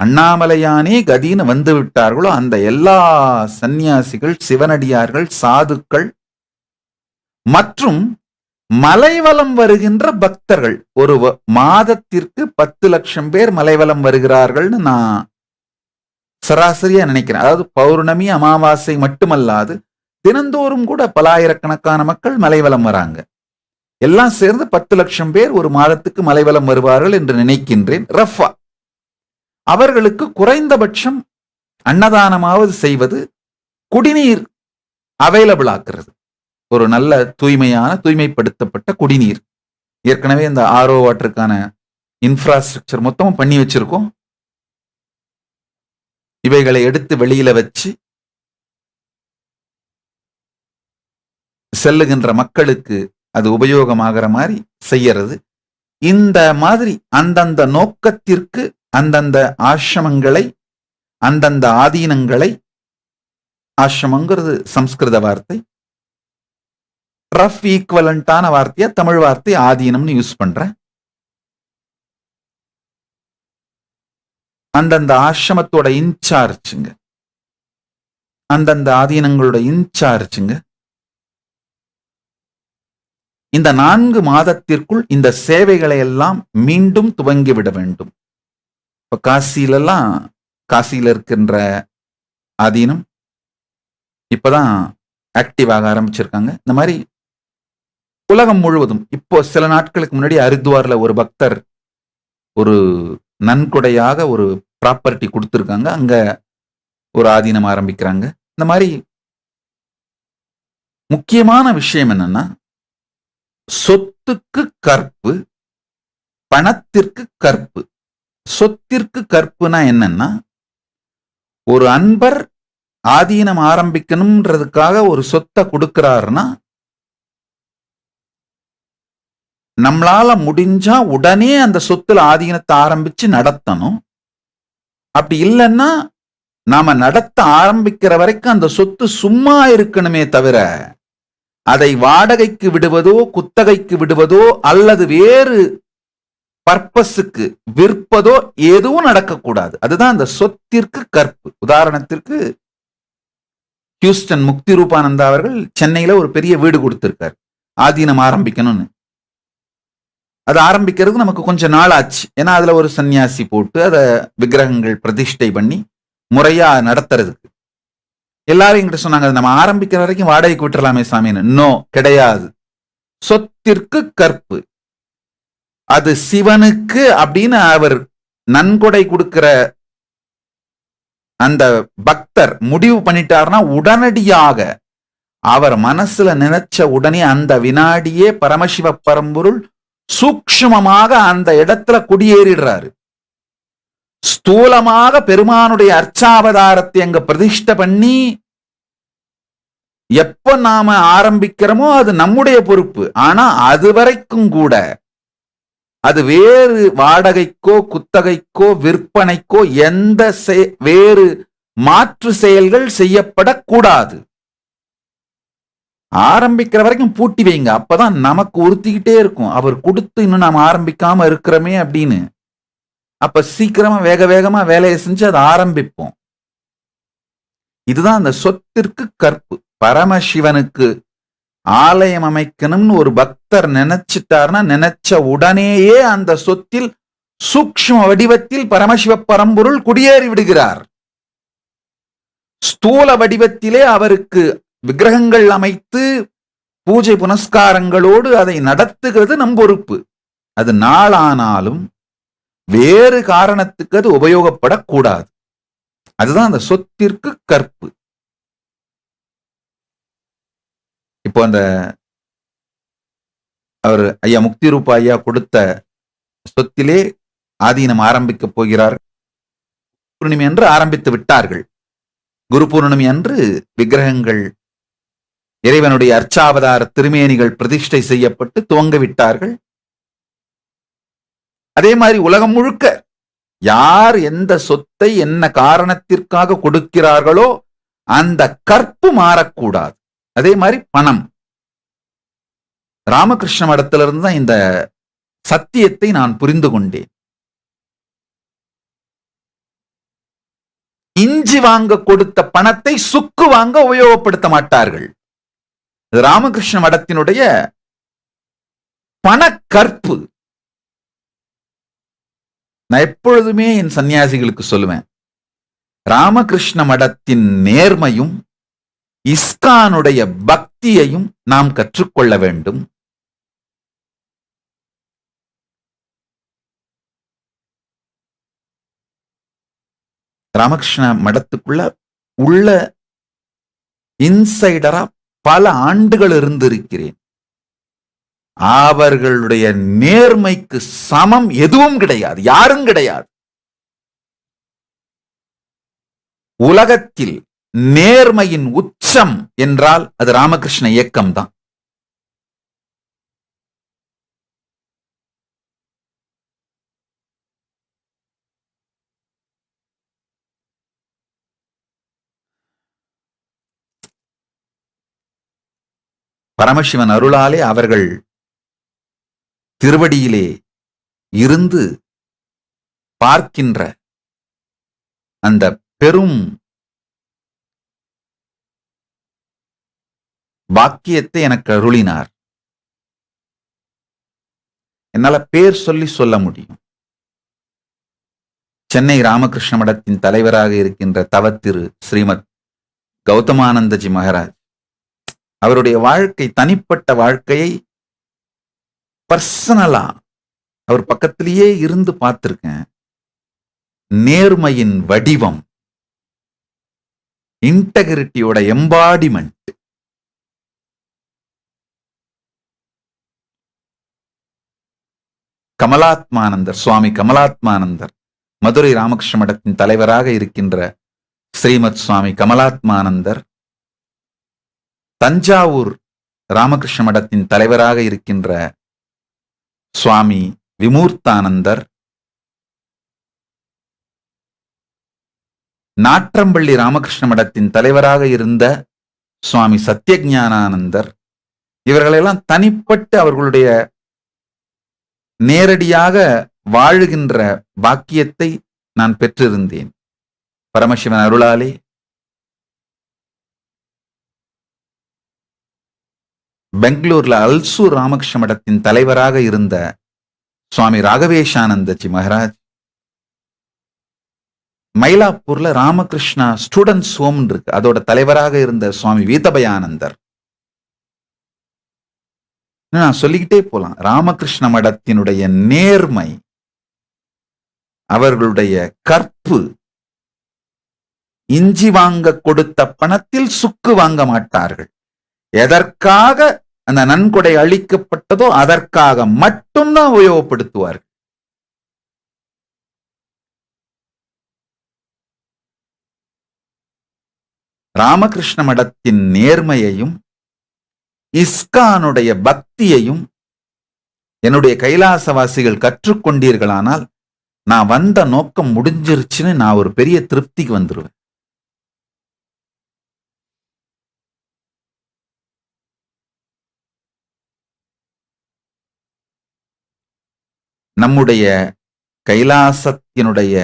அண்ணாமலையானே கதின்னு வந்து விட்டார்களோ அந்த எல்லா சந்நியாசிகள், சிவனடியார்கள், சாதுக்கள் மற்றும் மலைவலம் வருகின்ற பக்தர்கள், ஒரு மாதத்திற்கு 10 லட்சம் பேர் மலைவலம் வருகிறார்கள்னு நான் சராசரியா நினைக்கிறேன். அதாவது பௌர்ணமி, அமாவாசை மட்டுமல்லாது தினந்தோறும் கூட பலாயிரக்கணக்கான மக்கள் மலைவலம் வராங்க. எல்லாம் சேர்ந்து 10 லட்சம் பேர் ஒரு மாதத்துக்கு மலைவலம் வருவார்கள் என்று நினைக்கின்றேன். ரஃபா அவர்களுக்கு குறைந்தபட்சம் அன்னதானமாவது செய்வது, குடிநீர் அவைலபிள் ஆக்குறது, ஒரு நல்ல தூய்மைப்படுத்தப்பட்ட குடிநீர். ஏற்கனவே இந்த ஆர்ஓ வாட்டருக்கான இன்ஃப்ராஸ்ட்ரக்சர் மொத்தமும் பண்ணி வச்சிருக்கோம். இவைகளை எடுத்து வெளியில வச்சு செல்லுகின்ற மக்களுக்கு அது உபயோகமாகிற மாதிரி செய்யறது. இந்த மாதிரி அந்தந்த நோக்கத்திற்கு அந்தந்த ஆசிரமங்களை, அந்தந்த ஆதீனங்களை, ஆசிரமங்கிறது சம்ஸ்கிருத வார்த்தை, ரஃப் ஈக்குவலண்டான வார்த்தையா தமிழ் வார்த்தை ஆதீனம்னு யூஸ் பண்றேன். அந்தந்த ஆசிரமத்தோட இன்சார்ஜுங்க, அந்தந்த ஆதீனங்களோட இன்சார்ஜுங்க இந்த 4 மாதத்திற்குள் இந்த சேவைகளை எல்லாம் மீண்டும் துவங்கிவிட வேண்டும். இப்ப காசியில இருக்கின்ற ஆதீனம் இப்பதான் ஆக்டிவ் ஆக ஆரம்பிச்சிருக்காங்க. இந்த மாதிரி உலகம் முழுவதும் இப்போ சில நாட்களுக்கு முன்னாடி ஹரித்வார்ல ஒரு பக்தர் ஒரு நன்கொடையாக ஒரு ப்ராப்பர்ட்டி கொடுத்துருக்காங்க. அங்க ஒரு ஆதீனம் ஆரம்பிக்கிறாங்க. இந்த மாதிரி முக்கியமான விஷயம் என்னன்னா, சொத்துக்கு கற்பு, பணத்திற்கு கற்பு. சொத்திற்கு கற்புனா என்னன்னா, ஒரு அன்பர் ஆதீனம் ஆரம்பிக்கணும்ன்றதுக்காக ஒரு சொத்தை கொடுக்கிறாருன்னா, நம்மளால முடிஞ்சா உடனே அந்த சொத்துல ஆதீனத்தை ஆரம்பிச்சு நடத்தணும். அப்படி இல்லைன்னா நாம நடத்த ஆரம்பிக்கிற வரைக்கும் அந்த சொத்து சும்மா இருக்கணுமே தவிர அதை வாடகைக்கு விடுவதோ, குத்தகைக்கு விடுவதோ அல்லது வேறு பர்பஸுக்கு விற்பதோ எதுவும் நடக்கக்கூடாது. அதுதான் அந்த சொத்திற்கு கற்பு. உதாரணத்திற்கு ஹியூஸ்டன் முக்தி ரூபானந்தா அவர்கள் சென்னையில ஒரு பெரிய வீடு கொடுத்திருக்காரு, ஆதீனம் ஆரம்பிக்கணும்னு. அது ஆரம்பிக்கிறதுக்கு நமக்கு கொஞ்சம் நாள் ஆச்சு. ஏன்னா அதுல ஒரு சன்னியாசி போட்டு அதை விக்கிரகங்கள் பிரதிஷ்டை பண்ணி முறையா நடத்துறதுக்கு. எல்லாரும் என்கிட்ட சொன்னாங்க, நம்ம ஆரம்பிக்கிற வரைக்கும் வாடகைக்கு விட்டுறலாமே சாமின்னு. நோ, கிடையாது. சொத்திற்கு கற்பு. அது சிவனுக்கு அப்படின்னு அவர் நன்கொடை கொடுக்கிற அந்த பக்தர் முடிவு பண்ணிட்டார்னா உடனடியாக அவர் மனசுல நினைச்ச உடனே அந்த வினாடியே பரமசிவ பரம்பொருள் சூக்ஷ்மமாக அந்த இடத்துல குடியேறிடுறாரு. ஸ்தூலமாக பெருமானுடைய அர்ச்சாவதாரத்தை அங்க பிரதிஷ்டை பண்ணி எப்ப நாம ஆரம்பிக்கிறோமோ அது நம்முடைய பொறுப்பு. ஆனா அது வரைக்கும் கூட அது வேறு வாடகைக்கோ குத்தகைக்கோ விற்பனைக்கோ எந்த வேறு மாற்று செயல்கள் செய்யப்படக்கூடாது. ஆரம்பிக்கிற வரைக்கும் பூட்டி வைங்க. அப்பதான் நமக்கு உறுத்திக்கிட்டே இருக்கும், அவர் கொடுத்து இன்னும் நாம ஆரம்பிக்காம இருக்கிறோமே அப்படின்னு. அப்ப சீக்கிரமா வேக வேகமா வேலையை செஞ்சு அதை ஆரம்பிப்போம். இதுதான் அந்த சொத்திற்கு கற்பு. பரமசிவனுக்கு ஆலயம் அமைக்கணும்னு ஒரு பக்தர் நினைச்சிட்டார்னா நினைச்ச உடனேயே அந்த சொத்தில் சூக்ஷ்ம வடிவத்தில் பரமசிவ பரம்பொருள் குடியேறி விடுகிறார். ஸ்தூல வடிவத்திலே அவருக்கு விக்கிரகங்கள் அமைத்து பூஜை புனஸ்காரங்களோடு அதை நடத்துகிறது நம் பொறுப்பு. அது நாளானாலும் வேறு காரணத்துக்கு அது உபயோகப்படக்கூடாது. அதுதான் அந்த சொத்திற்கு கற்பு. இப்போ அந்த அவர் ஐயா முக்தி ரூபா ஐயா கொடுத்த சொத்திலே ஆதீனம் ஆரம்பிக்க போகிறார். பூர்ணிமை அன்று ஆரம்பித்து விட்டார்கள். குரு பூர்ணிமை அன்று விக்கிரகங்கள் இறைவனுடைய அர்ச்சாவதார திருமேனிகள் பிரதிஷ்டை செய்யப்பட்டு துவங்க விட்டார்கள். அதே மாதிரி உலகம் முழுக்க யார் எந்த சொத்தை என்ன காரணத்திற்காக கொடுக்கிறார்களோ அந்த கற்பு மாறக்கூடாது. அதே மாதிரி பணம். ராமகிருஷ்ண மடத்திலிருந்து தான் இந்த சத்தியத்தை நான் புரிந்து கொண்டேன். இஞ்சி வாங்க கொடுத்த பணத்தை சுக்கு வாங்க உபயோகப்படுத்த மாட்டார்கள். ராமகிருஷ்ண மடத்தினுடைய பணக்கற்பு. நான் எப்பொழுதுமே என் சன்னியாசிகளுக்கு சொல்லுவேன், ராமகிருஷ்ண மடத்தின் நேர்மையும் இஸ்கானுடைய பக்தியையும் நாம் கற்றுக்கொள்ள வேண்டும். ராமகிருஷ்ண மடத்துக்குள்ள உள்ள இன்சைடரா பல ஆண்டுகள் இருந்திருக்கிறேன். அவர்களுடைய நேர்மைக்கு சமம் எதுவும் கிடையாது, யாரும் கிடையாது. உலகத்தில் நேர்மையின் உச்சம் என்றால் அது ராமகிருஷ்ண இயக்கம் தான். பரமசிவன் அருளாலே அவர்கள் திருவடியிலே இருந்து பார்க்கின்ற அந்த பெரும் பாக்கியத்தை எனக்கு அருளினார். என்னால பேர் சொல்லி சொல்ல முடியும். சென்னை ராமகிருஷ்ண மடத்தின் தலைவராக இருக்கின்ற தவத்திரு ஸ்ரீமத் கௌதமானந்தஜி மகாராஜ் அவருடைய வாழ்க்கை, தனிப்பட்ட வாழ்க்கையை பர்சனலா அவர் பக்கத்திலேயே இருந்து பார்த்திருக்கேன். நேர்மையின் வடிவம், இன்டெகிரிட்டியோட எம்பாடிமெண்ட். கமலாத்மானந்தர், சுவாமி கமலாத்மானந்தர், மதுரை ராமகிருஷ்ண மடத்தின் தலைவராக இருக்கின்ற ஸ்ரீமத் சுவாமி கமலாத்மானந்தர், தஞ்சாவூர் ராமகிருஷ்ண மடத்தின் தலைவராக இருக்கின்ற சுவாமி விமூர்த்தானந்தர், நாற்றம்பள்ளி ராமகிருஷ்ண மடத்தின் தலைவராக இருந்த சுவாமி சத்யஞானானந்தர், இவர்களெல்லாம் தனிப்பட்டு அவர்களுடைய நேரடியாக வாழுகின்ற பாக்கியத்தை நான் பெற்றிருந்தேன். பரமசிவன் அருளாலே பெங்களூர்ல அல்சூர் ராமகிருஷ்ண மடத்தின் தலைவராக இருந்த சுவாமி ராகவேஷானந்தஜி மகாராஜ், மயிலாப்பூர்ல ராமகிருஷ்ணா ஸ்டூடெண்ட்ஸ் ஹோம் இருக்கு, அதோட தலைவராக இருந்த சுவாமி வீதபயானந்தர். நான் சொல்லிக்கிட்டே போலாம். ராமகிருஷ்ண மடத்தினுடைய நேர்மை, அவர்களுடைய கற்பு, இஞ்சி வாங்க கொடுத்த பணத்தில் சுக்கு வாங்க மாட்டார்கள். எதற்காக அந்த நன்கொடை அளிக்கப்பட்டதோ அதற்காக மட்டும்தான் உபயோகப்படுத்துவார்கள். ராமகிருஷ்ண மடத்தின் நேர்மையையும் இஸ்கானுடைய பக்தியையும் என்னுடைய கைலாசவாசிகள் கற்றுக்கொண்டீர்களானால் நான் வந்த நோக்கம் முடிஞ்சிருச்சுன்னு நான் ஒரு பெரிய திருப்திக்கு வந்துருவேன். நம்முடைய கைலாசத்தினுடைய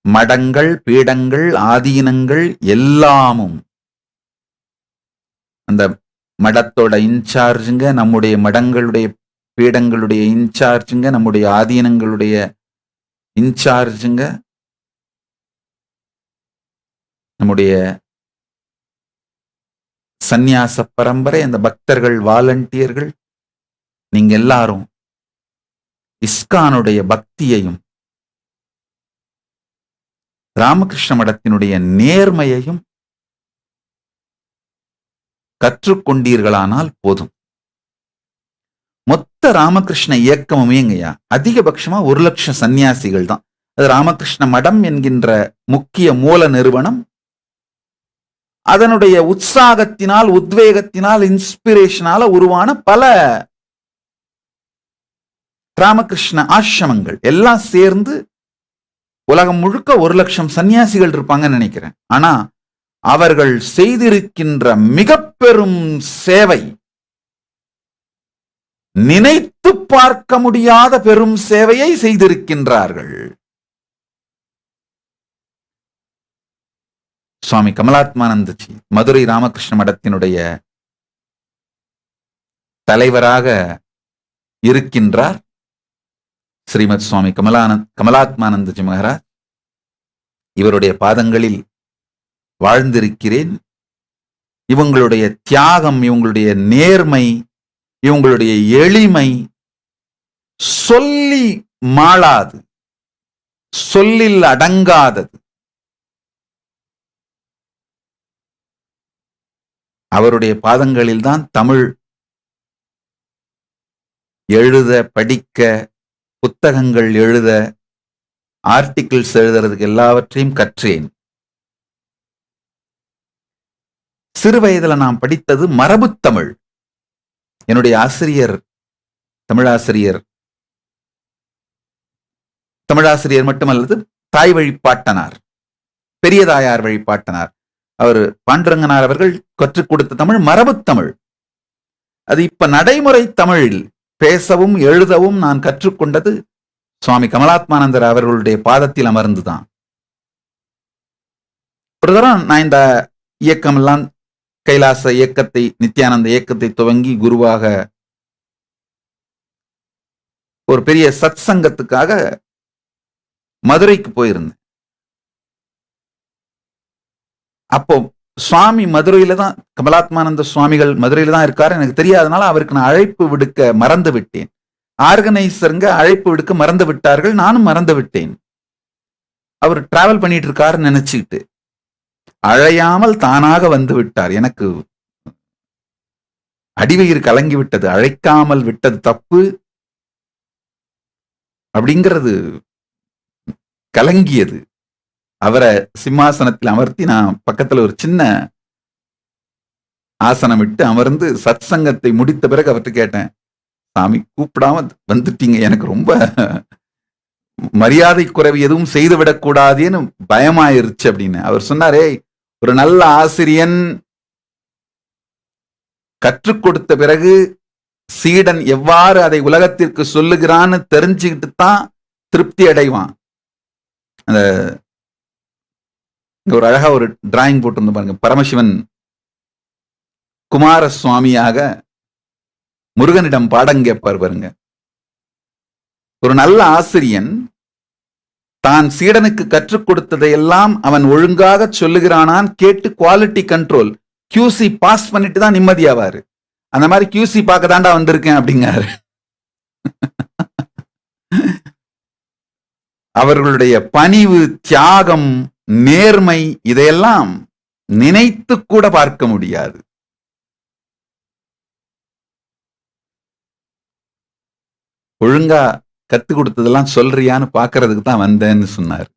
மடங்கள், பீடங்கள், ஆதீனங்கள் எல்லாமும் அந்த மடத்தோட இன்சார்ஜுங்க, நம்முடைய மடங்களுடைய பீடங்களுடைய இன்சார்ஜுங்க, நம்முடைய ஆதீனங்களுடைய இன்சார்ஜுங்க, நம்முடைய சந்நியாச பரம்பரை, அந்த பக்தர்கள், வாலண்டியர்கள், நீங்க எல்லாரும் இஸ்கானுடைய பக்தியையும் ராமகிருஷ்ண மடத்தினுடைய நேர்மையையும் கற்றுக்கொண்டீர்களானால் போதும். மொத்த ராமகிருஷ்ண இயக்கமுமேங்கய்யா அதிகபட்சமா 1,00,000 சன்னியாசிகள் தான். அது ராமகிருஷ்ண மடம் என்கின்ற முக்கிய மூல நிறுவனம். அதனுடைய உற்சாகத்தினால், உத்வேகத்தினால், இன்ஸ்பிரேஷனால உருவான பல ராமகிருஷ்ண ஆசிரமங்கள் எல்லாம் சேர்ந்து உலகம் முழுக்க 1,00,000 சன்னியாசிகள் இருப்பாங்கன்னு நினைக்கிறேன். ஆனா அவர்கள் செய்திருக்கின்ற மிக பெரும் சேவை, நினைத்து பார்க்க முடியாத பெரும் சேவையை செய்திருக்கின்றார்கள். சுவாமி கமலாத்மானந்தஜி மதுரை ராமகிருஷ்ண மடத்தினுடைய தலைவராக இருக்கின்றார். ஸ்ரீமத் சுவாமி கமலாத்மானந்தஜி மகாராஜ், இவருடைய பாதங்களில் வாழ்ந்திருக்கிறேன். இவங்களுடைய தியாகம், இவங்களுடைய நேர்மை, இவங்களுடைய எளிமை சொல்லி மாளாது, சொல்லில் அடங்காதது. அவருடைய பாதங்களில் தான் தமிழ் எழுத, படிக்க, புத்தகங்கள் எழுத, ஆர்டிகிள்ஸ் எழுதுறதுக்கு எல்லாவற்றையும் கற்றேன். சிறு வயதுல நான் படித்தது மரபு தமிழ். என்னுடைய ஆசிரியர் தமிழாசிரியர் மட்டுமல்லது, தாய் வழிபாட்டனார், பெரியதாயார் வழிபாட்டனார். அவர் பாண்டுரங்கனார் அவர்கள் கற்றுக் கொடுத்த தமிழ் மரபு தமிழ். அது இப்ப நடைமுறை தமிழில் பேசவும் எழுதவும் நான் கற்றுக்கொண்டது சுவாமி கமலாத்மானந்தர் அவர்களுடைய பாதத்தில் அமர்ந்துதான். ஒரு தரம் நான் இந்த இயக்கமெல்லாம், கைலாச இயக்கத்தை, நித்யானந்த இயக்கத்தை துவங்கி குருவாக ஒரு பெரிய சத் சங்கத்துக்காக மதுரைக்கு போயிருந்தேன். அப்போ சுவாமி மதுரையில தான், கமலாத்மானந்த சுவாமிகள் மதுரையில தான் இருக்காரு. எனக்கு தெரியாதனால அவருக்கு நான் அழைப்பு விடுக்க மறந்து விட்டேன். ஆர்கனைசருங்க அழைப்பு விடுக்க மறந்து விட்டார்கள், நானும் மறந்து விட்டேன். அவர் டிராவல் பண்ணிட்டு இருக்காருன்னு நினைச்சுக்கிட்டு அழையாமல் தானாக வந்து விட்டார். எனக்கு அடிவயிறு கலங்கி விட்டது. அழைக்காமல் விட்டது தப்பு அப்படிங்கிறது கலங்கியது. அவரை சிம்மாசனத்தில் அமர்த்தி நான் பக்கத்துல ஒரு சின்ன ஆசனம் விட்டு அமர்ந்து சத் சங்கத்தை முடித்த பிறகு அவர்கிட்ட கேட்டேன், சாமி கூப்பிடாம வந்துட்டீங்க, எனக்கு ரொம்ப மரியாதை குறைவு எதுவும் செய்து விடக்கூடாதுன்னு பயமாயிருச்சு அப்படின்னு. அவர் சொன்னாரே, ஒரு நல்ல ஆசிரியன் கற்றுக் கொடுத்த பிறகு சீடன் எவ்வாறு அதை உலகத்திற்கு சொல்லுகிறான்னு தெரிஞ்சுக்கிட்டு தான் திருப்தி அடைவான். அந்த ஒரு அழகா ஒரு டிராயிங் போட்டு பாருங்க. பரமசிவன் குமாரசுவாமியாக முருகனிடம் பாடம் கேட்பார் பாருங்க. ஒரு நல்ல ஆசிரியன் தான் சீடனுக்கு கற்றுக் கொடுத்ததையெல்லாம் அவன் ஒழுங்காக சொல்லுகிறானான் கேட்டு குவாலிட்டி கண்ட்ரோல் QC பாஸ் பண்ணிட்டு தான் நிம்மதியாவாரு. அந்த மாதிரி QC பார்க்க தாண்டா வந்திருக்கேன் அப்படிங்காரு. அவர்களுடைய பணிவு, தியாகம், நேர்மை இதையெல்லாம் நினைத்து கூட பார்க்க முடியாது. ஒழுங்கா கத்து கொடுத்ததெல்லாம் சொல்றியான்னு பாக்குறதுக்கு தான் வந்தேன்னு சொன்னார்.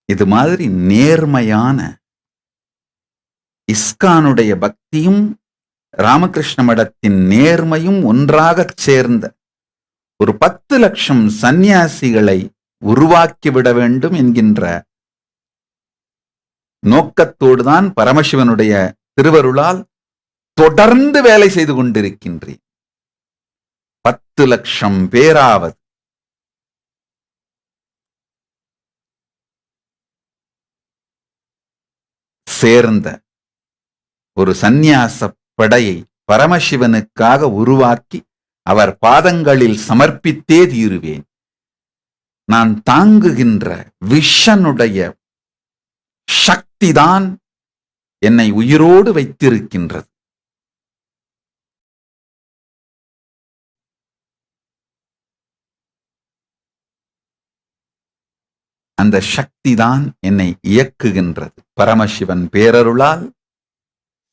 இது மாதிரி நேர்மையான இஸ்கானுடைய பக்தியும் ராமகிருஷ்ண மடத்தின் நேர்மையும் ஒன்றாக சேர்ந்த ஒரு 10 லட்சம் சந்நியாசிகளை உருவாக்கிவிட வேண்டும் என்கின்ற நோக்கத்தோடுதான் பரமசிவனுடைய திருவருளால் தொடர்ந்து வேலை செய்து கொண்டிருக்கின்றேன். 10 லட்சம் பேராவது சேர்ந்த ஒரு சந்நியாச படையை பரமசிவனுக்காக உருவாக்கி அவர் பாதங்களில் சமர்ப்பித்தே தீருவேன். நான் தாங்குகின்ற விஷனுடைய சக்திதான் என்னை உயிரோடு வைத்திருக்கின்றது. அந்த சக்திதான் என்னை இயக்குகின்றது. பரமசிவன் பேரருளால்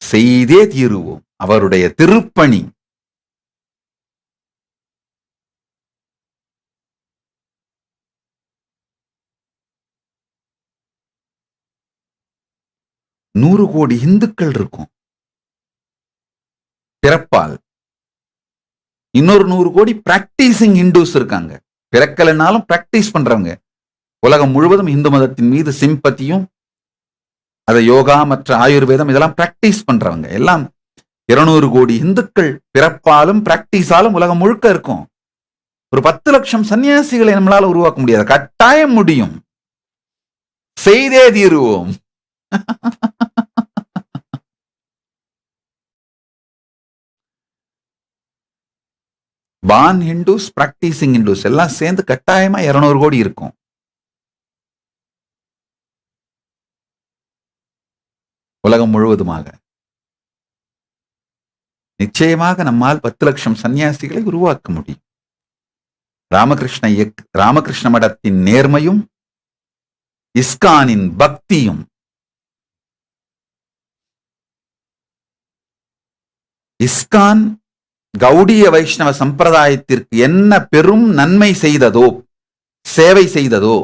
செய்தே தீருவோம். அவருடைய திருப்பணி. நூறு கோடி இந்துக்கள் இருக்கும் பிறப்பால். இன்னொரு 100 கோடி பிராக்டிசிங் ஹிந்துஸ் இருக்காங்க. பிறக்கலைனாலும் பிராக்டிஸ் பண்றவங்க. உலகம் முழுவதும் இந்து மதத்தின் மீது சிம்பத்தியும், அதை யோகா மற்ற ஆயுர்வேதம் இதெல்லாம் பிராக்டிஸ் பண்றவங்க எல்லாம் 200 கோடி இந்துக்கள் பிறப்பாலும் பிராக்டிஸாலும் உலகம் முழுக்க இருக்கும். ஒரு 10 லட்சம் சன்னியாசிகளை நம்மளால உருவாக்க முடியாது. கட்டாயம் முடியும். செய்தே தீருவோம். பான் ஹிந்துஸ், பிராக்டிசிங் ஹிந்துஸ் எல்லாம் சேர்ந்து கட்டாயமா 200 கோடி இருக்கும். உலகம் முழுவதுமாக நிச்சயமாக நம்மால் 10 லட்சம் சன்னியாசிகளை உருவாக்க முடியும். ராமகிருஷ்ண மடத்தின் நேர்மையும் இஸ்கானின் பக்தியும் இஸ்கான் கௌடிய வைஷ்ணவ சம்பிரதாயத்திற்கு என்ன பெரும் நன்மை செய்ததோ, சேவை செய்ததோ,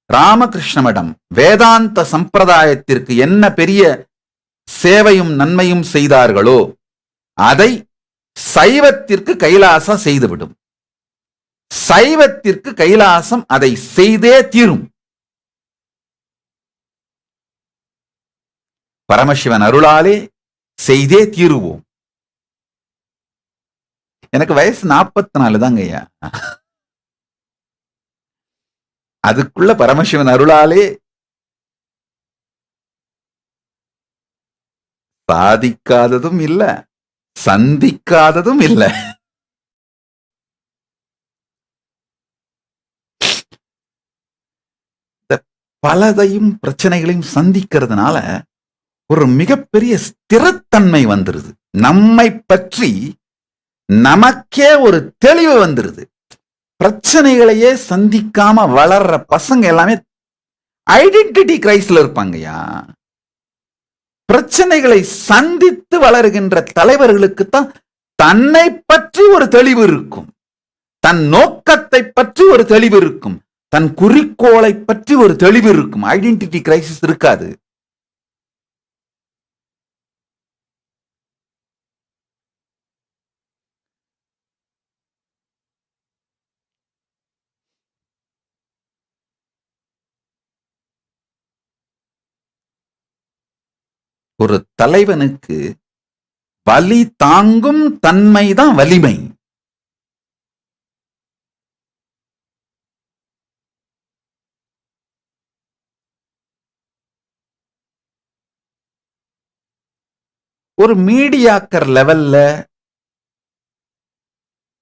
ராமகிருஷ்ண மடம் வேதாந்த சம்பிரதாயத்திற்கு என்ன பெரிய சேவையும் நன்மையும் செய்தார்களோ அதை சைவத்திற்கு கைலாசம் செய்துவிடும். சைவத்திற்கு கைலாசம் அதை செய்தே தீரும். பரமசிவன் அருளாலே செய்தே தீருவோம். எனக்கு வயசு 44 தாங்க ஐயா. அதுக்குள்ள பரமசிவன் அருளாலே சாதிக்காததும் இல்ல, சந்திக்காததும் இல்ல. பலதையும் பிரச்சனைகளையும் சந்திக்கிறதுனால ஒரு மிகப்பெரிய ஸ்திரத்தன்மை வந்துருது. நம்மை பற்றி நமக்கே ஒரு தெளிவு வந்துருது. பிரச்சனைகளையே சந்திக்காம வளர்ற பசங்க எல்லாமே ஐடென்டிட்டி கிரைஸ்ல இருப்பாங்கய்யா. பிரச்சனைகளை சந்தித்து வளருகின்ற தலைவர்களுக்குத்தான் தன்னை பற்றி ஒரு தெளிவு இருக்கும், தன் நோக்கத்தை பற்றி ஒரு தெளிவு இருக்கும், தன் குறிக்கோளை பற்றி ஒரு தெளிவு இருக்கும். ஐடென்டிட்டி கிரைசிஸ் இருக்காது. ஒரு தலைவனுக்கு வலி தாங்கும் தன்மைதான் வலிமை. ஒரு மீடியாக்கர் லெவல்ல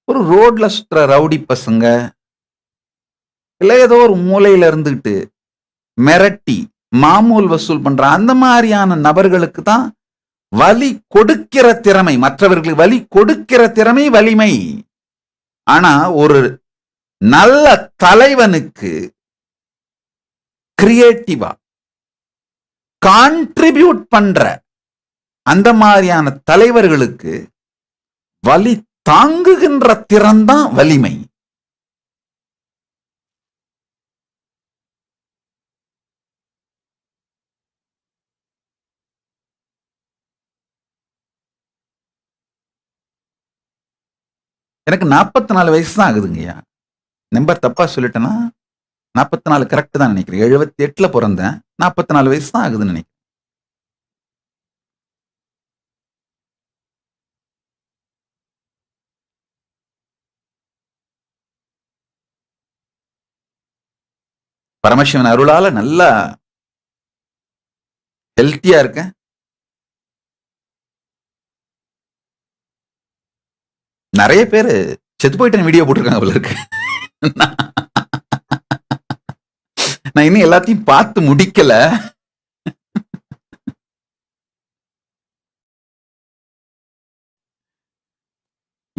ஒரு ரோட்ல சுற்றுற ரவுடி பசங்க இல்ல ஏதோ ஒரு மூலையில இருந்துகிட்டு மிரட்டி மாமூல் வசூல் பண்ற அந்த மாதிரியான நபர்களுக்கு தான் வலி கொடுக்கிற திறமை, மற்றவர்களுக்கு வலி கொடுக்கிற திறமை வலிமை. ஆனா ஒரு நல்ல தலைவனுக்கு கிரியேட்டிவா கான்ட்ரிபியூட் பண்ற அந்த மாதிரியான தலைவர்களுக்கு வலி தாங்குகின்ற திறன் தான் வலிமை. எனக்கு 44 வயசு தான் ஆகுதுங்கய்யா. நம்பர் தப்பா சொல்லிட்டேன்னா 44 கரெக்ட் தான் நினைக்கிறேன். 78ல பிறந்தேன். 44 வயசு தான் ஆகுதுன்னு நினைக்கிறேன். பரமசிவன் அருளால நல்லா ஹெல்த்தியா இருக்கேன். நிறைய பேரு செத்து போயிட்டேன் வீடியோ போட்டிருக்காங்க போல இருக்கு. நான் இன்னும் எல்லாத்தையும் பார்த்து முடிக்கல.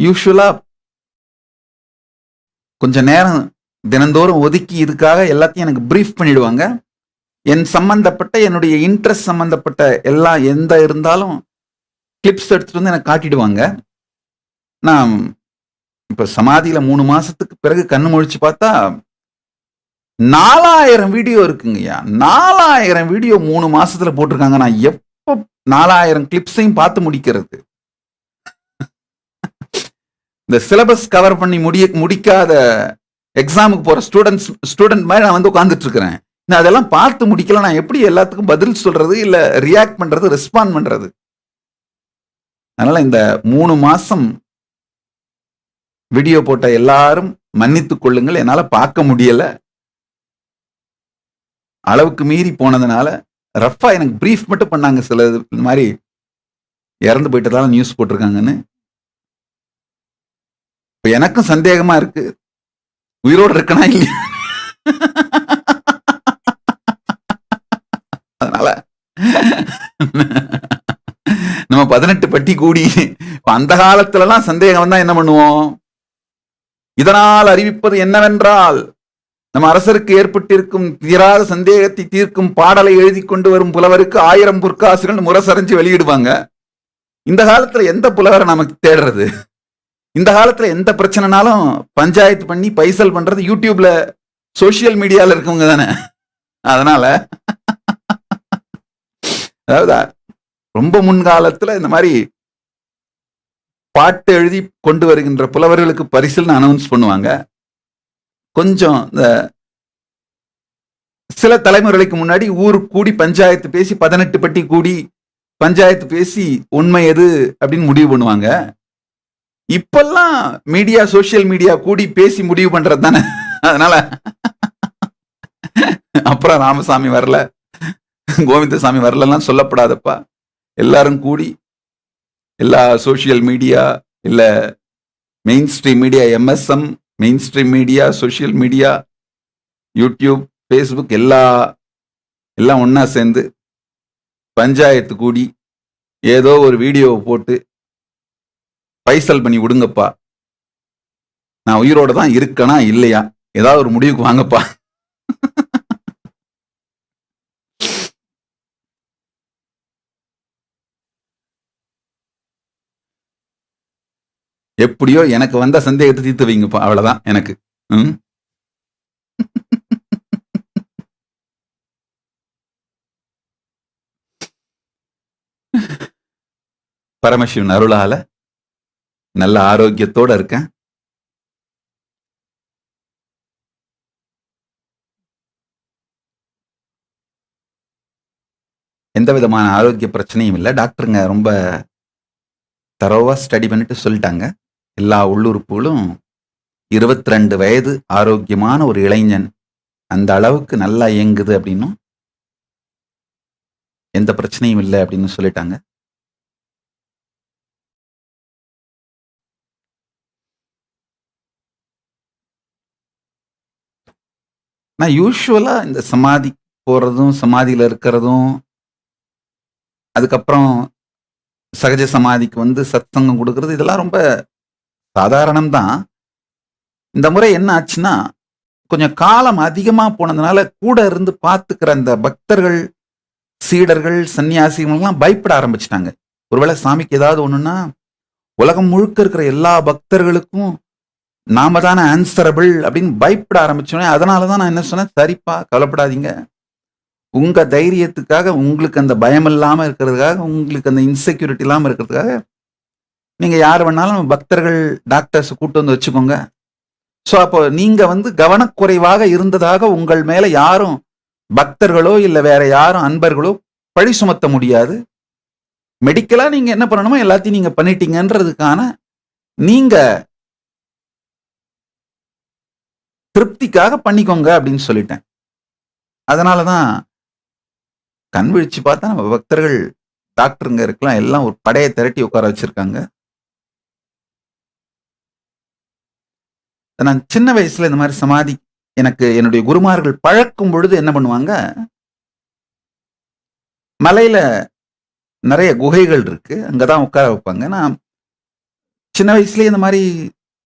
யூஸ்வலா கொஞ்ச நேரம் தினந்தோறும் ஒதுக்கி இதுக்காக எல்லாத்தையும் எனக்கு பிரீஃப் பண்ணிடுவாங்க. என் சம்பந்தப்பட்ட என்னுடைய இன்ட்ரெஸ்ட் சம்பந்தப்பட்ட எல்லாம் எந்த இருந்தாலும் கிளிப்ஸ் எடுத்துட்டு வந்து எனக்கு காட்டிடுவாங்க. நான் இப்ப சமாதியில 3 மாசத்துக்கு பிறகு கண்ணு முழிச்சு பார்த்தா 4000 வீடியோ இருக்குங்கய்யா. 4000 வீடியோ 3 மாசத்துல போட்டிருக்காங்க. நான் எப்ப 4000 கிளிப்ஸையும் பார்த்து முடிக்கிறது? இந்த சிலபஸ் கவர் பண்ணி முடிக்காத எக்ஸாமுக்கு போற ஸ்டூடெண்ட் மாதிரி நான் வந்து உட்கார்ந்துட்டு இருக்கிறேன். நான் அதெல்லாம் பார்த்து முடிக்கல. நான் எப்படி எல்லாத்துக்கும் பதில் சொல்றது, இல்ல ரியாக்ட் பண்றது, ரெஸ்பாண்ட் பண்றது? அதனால இந்த 3 மாசம் வீடியோ போட்ட எல்லாரும் மன்னித்துக் கொள்ளுங்கள். என்னால பார்க்க முடியல. அளவுக்கு மீறி போனதுனால ரஃபா எனக்கு பிரீஃப் மட்டும் பண்ணாங்க. சில இந்த மாதிரி இறந்து போயிட்டதால நியூஸ் போட்டிருக்காங்கன்னு. இப்ப எனக்கும் சந்தேகமா இருக்கு, உயிரோடு இருக்கனா இல்லையா. அதனால நம்ம 18 பட்டி கூடி அந்த காலத்துல எல்லாம் சந்தேகம் வந்தா என்ன பண்ணுவோம்? இதனால் அறிவிப்பது என்னவென்றால், நம்ம அரசருக்கு ஏற்பட்டிருக்கும் தீராத சந்தேகத்தை தீர்க்கும் பாடலை எழுதி கொண்டு வரும் புலவருக்கு 1000 பொற்காசுகள் முரசறிஞ்சு வெளியிடுவாங்க. இந்த காலத்துல எந்த புலவரை நமக்கு தேடுறது? இந்த காலத்துல எந்த பிரச்சனைனாலும் பஞ்சாயத்து பண்ணி பைசல் பண்றது யூடியூப்ல சோசியல் மீடியால இருக்கவங்க தானே. அதனால அதாவது ரொம்ப முன்காலத்துல இந்த மாதிரி பாட்டு எழுதி கொண்டு வருகின்ற புலவர்களுக்கு பரிசுன்னு அனௌன்ஸ் பண்ணுவாங்க. கொஞ்சம் இந்த சில தலைமுறைகளுக்கு முன்னாடி ஊர் கூடி பஞ்சாயத்து பேசி 18 பட்டி கூடி பஞ்சாயத்து பேசி உண்மை எது அப்படின்னு முடிவு பண்ணுவாங்க. இப்பெல்லாம் மீடியா, சோசியல் மீடியா கூடி பேசி முடிவு பண்றது தானே. அதனால அப்புறம் ராமசாமி வரல, கோவிந்தசாமி வரலாம் சொல்லப்படாதப்பா. எல்லாரும் கூடி எல்லா சோசியல் மீடியா, இல்ல main stream media, MSM, main stream media, social media, YouTube, Facebook எல்லாம் ஒன்னா சேர்ந்து பஞ்சாயத்து கூடி ஏதோ ஒரு வீடியோவை போட்டு பைசல் பண்ணி விடுங்கப்பா, நான் உயிரோட தான் இருக்கனா இல்லையா, ஏதாவது ஒரு முடிவுக்கு வாங்கப்பா. எப்படியோ எனக்கு வந்த சந்தேகத்தை தீர்த்து வைங்கப்பா, அவ்வளவுதான் எனக்கு. பரமசிவன் அருளால நல்ல ஆரோக்கியத்தோட இருக்கேன். எந்த விதமான ஆரோக்கிய பிரச்சனையும் இல்லை. டாக்டருங்க ரொம்ப தரோவா ஸ்டடி பண்ணிட்டு சொல்லிட்டாங்க. எல்லா உள்ளுறுப்புகளும் 22 வயது ஆரோக்கியமான ஒரு இளைஞன் அந்த அளவுக்கு நல்லா இயங்குது அப்படின்னும் எந்த பிரச்சனையும் இல்லை அப்படின்னு சொல்லிட்டாங்க. நான் யூஸ்வலா இந்த சமாதி போறதும் சமாதியில இருக்கிறதும் அதுக்கப்புறம் சகஜ சமாதிக்கு வந்து சத்சங்கம் கொடுக்கறது இதெல்லாம் ரொம்ப சாதாரணம் தான். இந்த முறை என்ன ஆச்சுன்னா கொஞ்சம் காலம் அதிகமா போனதுனால கூட இருந்து பார்த்துக்கிற அந்த பக்தர்கள் சீடர்கள் சன்னியாசிகள்லாம் பயப்பட ஆரம்பிச்சிட்டாங்க. ஒருவேளை சாமிக்கு ஏதாவது ஒண்ணுன்னா உலகம் முழுக்க இருக்கிற எல்லா பக்தர்களுக்கும் நாம தானே ஆன்சரபிள் அப்படின்னு பயப்பட ஆரம்பிச்சோன்னே அதனாலதான் நான் என்ன சொன்னேன், சரிப்பா கவலைப்படாதீங்க, உங்க தைரியத்துக்காக உங்களுக்கு அந்த பயம் இல்லாம இருக்கிறதுக்காக உங்களுக்கு அந்த இன்செக்யூரிட்டி இல்லாம இருக்கிறதுக்காக நீங்க யார் வேணாலும் பக்தர்கள் டாக்டர்ஸ் கூட்டு வந்து வச்சுக்கோங்க. ஸோ அப்போ நீங்க வந்து கவனக்குறைவாக இருந்ததாக உங்கள் மேல யாரும் பக்தர்களோ இல்ல வேற யாரும் அன்பர்களோ பழி சுமத்த முடியாது. மெடிக்கலா நீங்க என்ன பண்ணணுமோ எல்லாத்தையும் நீங்க பண்ணிட்டீங்கன்றதுக்கான நீங்க திருப்திக்காக பண்ணிக்கோங்க அப்படின்னு சொல்லிட்டேன். அதனாலதான் கண் விழிச்சு பார்த்தா நம்ம பக்தர்கள் டாக்டருங்க இருக்கலாம் எல்லாம் ஒரு படையை திரட்டி உட்கார வச்சிருக்காங்க. நான் சின்ன வயசுல இந்த மாதிரி சமாதி எனக்கு என்னுடைய குருமார்கள் பழக்கும் பொழுது என்ன பண்ணுவாங்க, மலையில நிறைய குகைகள் இருக்கு, அங்கதான் உட்கார வைப்பாங்க. நான் சின்ன வயசுலயே இந்த மாதிரி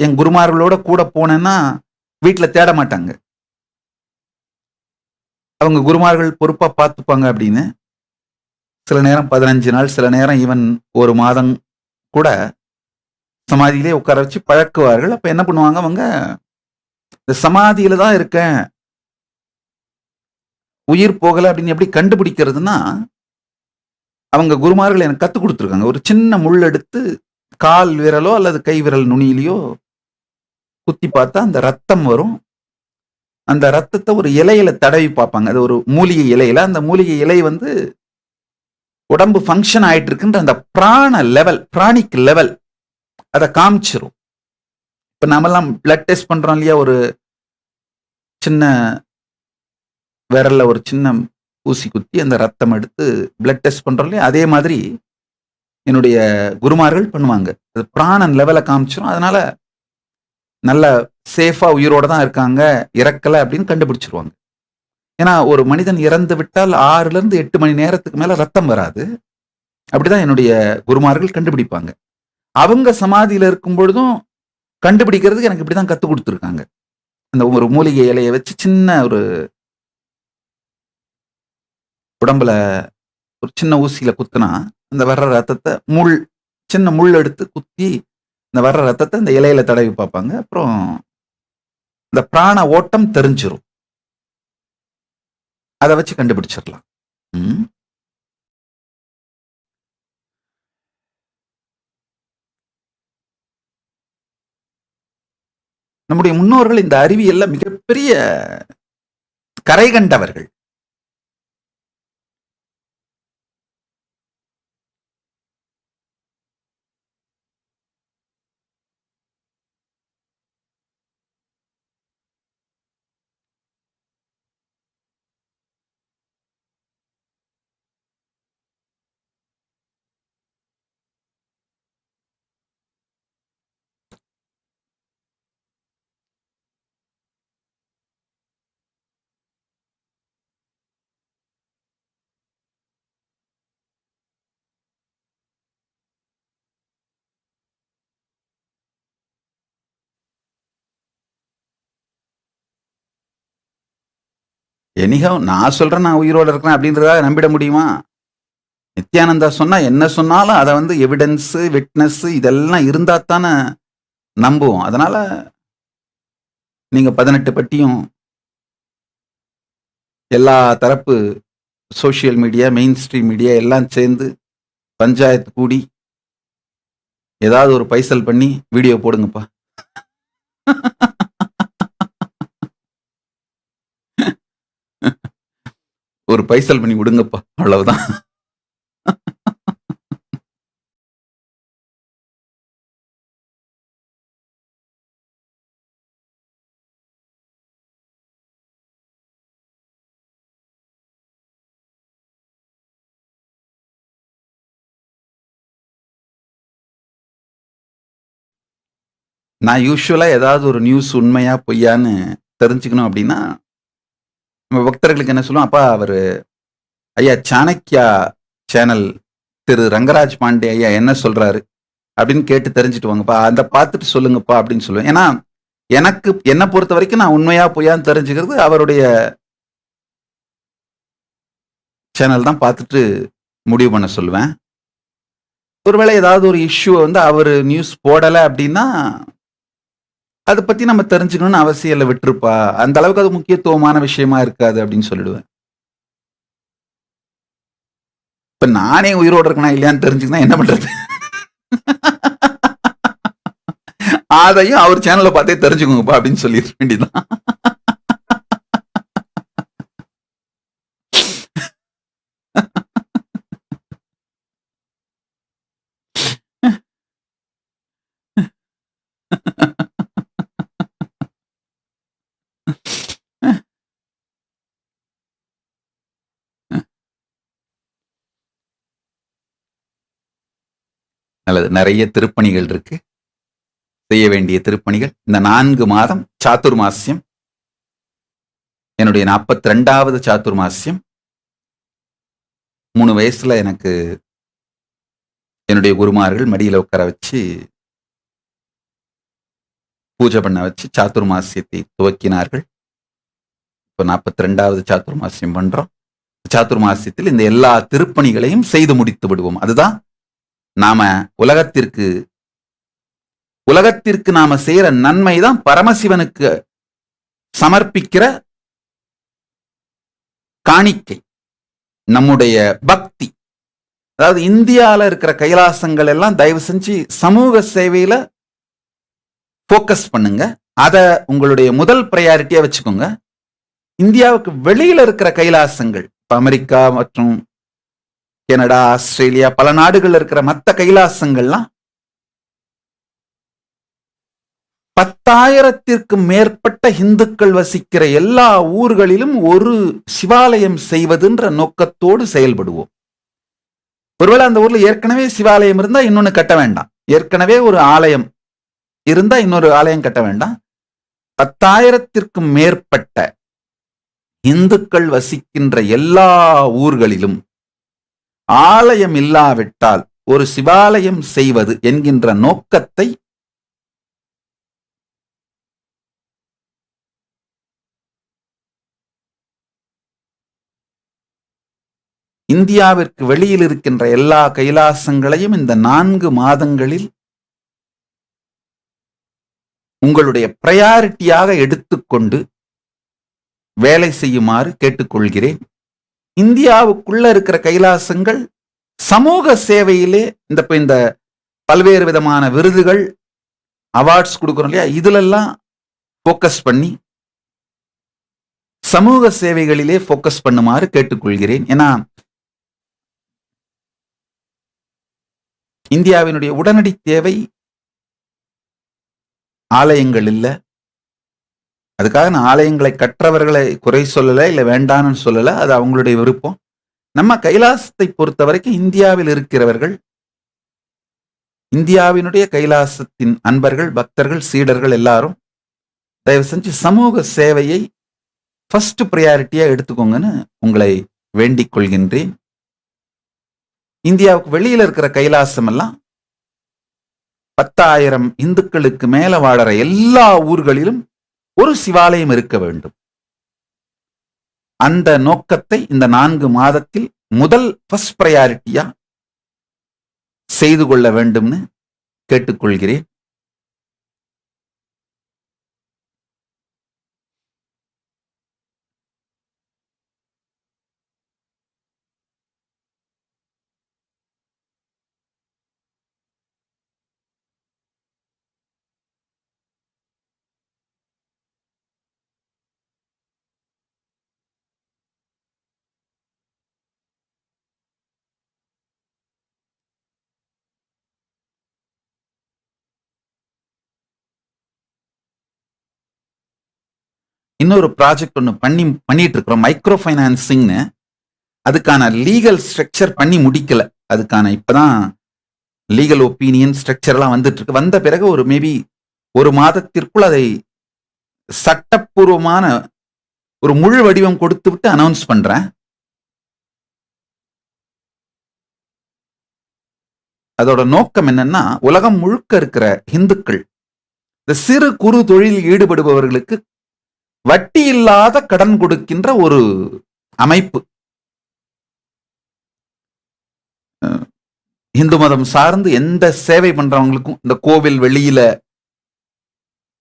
என் குருமார்களோட கூட போனேன்னா வீட்டுல தேட மாட்டாங்க, அவங்க குருமார்கள் பொறுப்பா பார்த்துப்பாங்க அப்படின்னு. சில நேரம் 15 நாள், சில நேரம் ஈவன் 1 மாதம் கூட சமாதியிலே உட்கார வச்சு பழக்குவார்கள். அப்ப என்ன பண்ணுவாங்க, அவங்க இந்த சமாதியில தான் இருக்கேன் உயிர் போகல அப்படின்னு எப்படி கண்டுபிடிக்கிறதுனா அவங்க குருமார்கள் எனக்கு கத்து கொடுத்துருக்காங்க. ஒரு சின்ன முள் எடுத்து கால் விரலோ அல்லது கை விரல் நுனியிலையோ குத்தி பார்த்தா அந்த ரத்தம் வரும். அந்த ரத்தத்தை ஒரு இலையில தடவி பார்ப்பாங்க, அது ஒரு மூலிகை இலையில. அந்த மூலிகை இலை வந்து உடம்பு ஃபங்க்ஷன் ஆயிட்டு இருக்குன்ற அந்த பிராண லெவல், பிராணிக் லெவல் அதை காமிச்சிரும். இப்ப நாமெல்லாம் பிளட் டெஸ்ட் பண்றோம் இல்லையா, ஒரு சின்ன விரல்ல ஒரு சின்ன ஊசி குத்தி அந்த ரத்தம் எடுத்து பிளட் டெஸ்ட் பண்றோம் இல்லையா, அதே மாதிரி என்னுடைய குருமார்கள் பண்ணுவாங்க. அது பிராணன் லெவலை காமிச்சிரும். அதனால நல்ல சேஃபா உயிரோட தான் இருக்காங்க, இறக்கல அப்படின்னு கண்டுபிடிச்சிருவாங்க. ஏன்னா ஒரு மனிதன் இறந்து விட்டால் 6 to 8 மணி நேரத்துக்கு மேல ரத்தம் வராது. அப்படிதான் என்னுடைய குருமார்கள் கண்டுபிடிப்பாங்க. அவங்க சமாதியில இருக்கும் பொழுதும் கண்டுபிடிக்கிறதுக்கு எனக்கு இப்படிதான் கத்து கொடுத்துருக்காங்க. அந்த ஒரு மூலிகை இலையை வச்சு சின்ன ஒரு உடம்புல ஒரு சின்ன ஊசியில குத்துனா அந்த வர்ற ரத்தத்தை சின்ன முள் எடுத்து குத்தி இந்த வர்ற ரத்தத்தை இந்த இலையில தடவி பார்ப்பாங்க. அப்புறம் இந்த பிராண ஓட்டம் தெரிஞ்சிரும், அதை வச்சு கண்டுபிடிச்சிடலாம். நம்முடைய முன்னோர்கள் இந்த அறிவியல்ல மிகப்பெரிய கரை கண்டவர்கள். எனிஹவ் நான் சொல்றேன் நான் உயிரோட இருக்கிறேன் அப்படின்றதாக நம்பிட முடியுமா? நித்யானந்தா சொன்னா என்ன சொன்னாலும் அதை வந்து எவிடன்ஸ் விட்னஸ் இதெல்லாம் இருந்தா தானே நம்புவோம். அதனால நீங்க 18 பட்டியும் எல்லா தரப்பு social media main stream media எல்லாம் சேர்ந்து பஞ்சாயத்து கூடி ஏதாவது ஒரு பைசல் பண்ணி வீடியோ போடுங்கப்பா. ஒரு பைசல் பண்ணி விடுங்கப்பா. அவ்வளவுதான். நான் யூசுவலா ஏதாவது ஒரு நியூஸ் உண்மையா பொய்யான்னு தெரிஞ்சுக்கணும் அப்படின்னா, நம்ம பக்தர்களுக்கு என்ன சொல்லுவோம், அப்பா அவரு ஐயா சாணக்யா சேனல் திரு ரங்கராஜ் பாண்டே ஐயா என்ன சொல்றாரு அப்படின்னு கேட்டு தெரிஞ்சுட்டு வாங்கப்பா. அந்த பார்த்துட்டு சொல்லுங்கப்பா அப்படின்னு சொல்லுவேன். ஏன்னா, எனக்கு என்ன பொறுத்த வரைக்கும் நான் உண்மையா பொய்யான்னு தெரிஞ்சுக்கிறது அவருடைய சேனல் தான் பார்த்துட்டு முடிவு பண்ண சொல்லுவேன். ஒருவேளை ஏதாவது ஒரு இஷ்யூ வந்து அவரு நியூஸ் போடல அப்படின்னா, அத பத்தி நம்ம தெரிஞ்சுக்கணும்னு அவசியம் இல்ல விட்டுருப்பா. அந்த அளவுக்கு அது முக்கியத்துவமான விஷயமா இருக்காது அப்படின்னு சொல்லிடுவேன். இப்ப நானே உயிரோட இருக்கேனா இல்லையான்னு தெரிஞ்சுக்கனா என்ன பண்றது? அதையும் அவர் சேனல்ல பார்த்தே தெரிஞ்சுக்கோங்கப்பா அப்படின்னு சொல்லிட வேண்டியதுதான். நல்லது. நெறைய திருப்பணிகள் இருக்கு. செய்ய வேண்டிய திருப்பணிகள். இந்த 4 மாதம் சாதுர்மாஸ்யம். என்னுடைய 42வது சாதுர்மாஸ்யம். 3 வயசுல எனக்கு என்னுடைய குருமார்கள் மடியில உட்கார வச்சு, பூஜை பண்ண வச்சு சாதுர்மாஸ்யத்தை துவக்கினார்கள். இப்ப 42வது சாதுர்மாஸ்யம் பண்றோம். சாதுர்மாஸ்யத்தில் இந்த எல்லா திருப்பணிகளையும் செய்து முடித்து விடுவோம். அதுதான் நாம உலகத்திற்கு உலகத்திற்கு நாம செய்யற நன்மை தான் பரமசிவனுக்கு சமர்ப்பிக்கிற காணிக்கை. நம்முடைய பக்தி. அதாவது இந்தியால இருக்கிற கைலாசங்கள் எல்லாம் தயவு செஞ்சு சமூக சேவையில போக்கஸ் பண்ணுங்க. அத உங்களுடைய முதல் பிரையாரிட்டியா வச்சுக்கோங்க. இந்தியாவுக்கு வெளியில இருக்கிற கைலாசங்கள், இப்ப அமெரிக்கா மற்றும் கனடா, ஆஸ்திரேலியா பல நாடுகள்ல இருக்கிற மத்த கைலாசங்கள்லாம் 10,000த்திற்கும் மேற்பட்ட இந்துக்கள் வசிக்கிற எல்லா ஊர்களிலும் ஒரு சிவாலயம் செய்வதுன்ற நோக்கத்தோடு செயல்படுவோம். ஒருவேளை அந்த ஊர்ல ஏற்கனவே சிவாலயம் இருந்தா இன்னொன்னு கட்ட வேண்டாம். ஏற்கனவே ஒரு ஆலயம் இருந்தா இன்னொரு ஆலயம் கட்ட வேண்டாம். 10,000த்திற்கும் மேற்பட்ட இந்துக்கள் வசிக்கின்ற எல்லா ஊர்களிலும் ஆலயம் இல்லாவிட்டால் ஒரு சிவாலயம் செய்வது என்கின்ற நோக்கத்தை இந்தியாவிற்கு வெளியில் இருக்கின்ற எல்லா கைலாசங்களையும் இந்த 4 மாதங்களில் உங்களுடைய பிரையாரிட்டியாக எடுத்துக்கொண்டு வேலை செய்யுமாறு கேட்டுக்கொள்கிறேன். இந்தியாவுக்குள்ள இருக்கிற கைலாசங்கள் சமூக சேவையிலே இந்த பல்வேறு விதமான விருதுகள், அவார்ட்ஸ் கொடுக்கிறோம் இல்லையா, இதுலெல்லாம் போக்கஸ் பண்ணி சமூக சேவைகளிலே போக்கஸ் பண்ணுமாறு கேட்டுக்கொள்கிறேன். ஏன்னா இந்தியாவினுடைய உடனடி தேவை ஆலயங்கள் இல்ல. அதுக்காக நான் ஆலயங்களை கற்றவர்களை குறை சொல்லல, இல்ல வேண்டான்னு சொல்லல. அது அவங்களுடைய விருப்பம். நம்ம கைலாசத்தை பொறுத்த வரைக்கும் இந்தியாவில் இருக்கிறவர்கள், இந்தியாவினுடைய கைலாசத்தின் அன்பர்கள், பக்தர்கள், சீடர்கள் எல்லாரும் தயவு செஞ்சு சமூக சேவையை ஃபர்ஸ்ட் பிரையாரிட்டியா எடுத்துக்கோங்கன்னு உங்களை வேண்டிக் கொள்கின்றேன். இந்தியாவுக்கு வெளியில இருக்கிற கைலாசம் எல்லாம் 10,000 இந்துக்களுக்கு மேல வாழற எல்லா ஊர்களிலும் ஒரு சிவாலயம் இருக்க வேண்டும். அந்த நோக்கத்தை இந்த 4 மாதத்தில் முதல் ஃபர்ஸ்ட் பிரையாரிட்டியா செய்து கொள்ள வேண்டும்னு கேட்டுக்கொள்கிறேன். இன்னொரு ப்ராஜெக்ட் ஒன்று பண்ணிட்டு இருக்கிறோம், மைக்ரோ ஃபைனான்சிங்னு. அதுக்கான லீகல் ஸ்ட்ரக்சர் பண்ணி முடிக்கல. அதுக்கான இப்பதான் லீகல் ஒப்பீனியன் ஸ்ட்ரக்சர் எல்லாம் வந்துட்டு இருக்கு. வந்த பிறகு ஒரு மேபி ஒரு மாதத்திற்குள் அதை சட்டப்பூர்வமான ஒரு முழு வடிவம் கொடுத்து விட்டு அனௌன்ஸ் பண்றேன். அதோட நோக்கம் என்னன்னா, உலகம் முழுக்க இருக்கிற இந்துக்கள், இந்த சிறு குறு தொழிலில் ஈடுபடுபவர்களுக்கு வட்டி இல்லாத கடன் கொடுக்கின்ற ஒரு அமைப்பு. இந்து மதம் சார்ந்து எந்த சேவை பண்றவங்களுக்கும், இந்த கோவில் வெளியில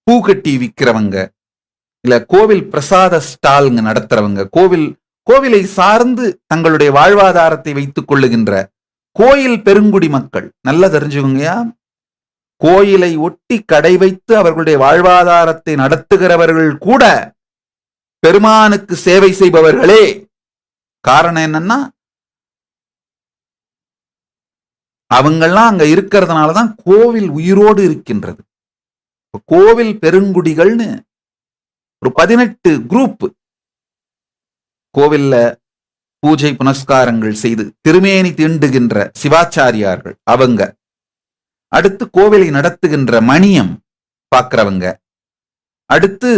பூ கட்டி விற்கிறவங்க, இல்ல கோவில் பிரசாத ஸ்டால்ங்க நடத்துறவங்க, கோவிலை சார்ந்து தங்களுடைய வாழ்வாதாரத்தை வைத்துக் கொள்ளுகின்ற கோயில் பெருங்குடி மக்கள், நல்லா தெரிஞ்சுக்கோங்கயா, கோயிலை ஒட்டி கடை வைத்து அவர்களுடைய வாழ்வாதாரத்தை நடத்துகிறவர்கள் கூட பெருமானுக்கு சேவை செய்பவர்களே. காரணம் என்னன்னா, அவங்கெல்லாம் அங்க இருக்கிறதுனாலதான் கோவில் உயிரோடு இருக்கின்றது. கோவில் பெருங்குடிகள்னு ஒரு 18 குரூப் கோவில்ல பூஜை புனஸ்காரங்கள் செய்து திருமேனி தீண்டுகின்ற சிவாச்சாரியார்கள் அவங்க, அடுத்து கோவிலை நடத்துகின்ற மணியம் பார்க்கிறவங்க, அடுத்து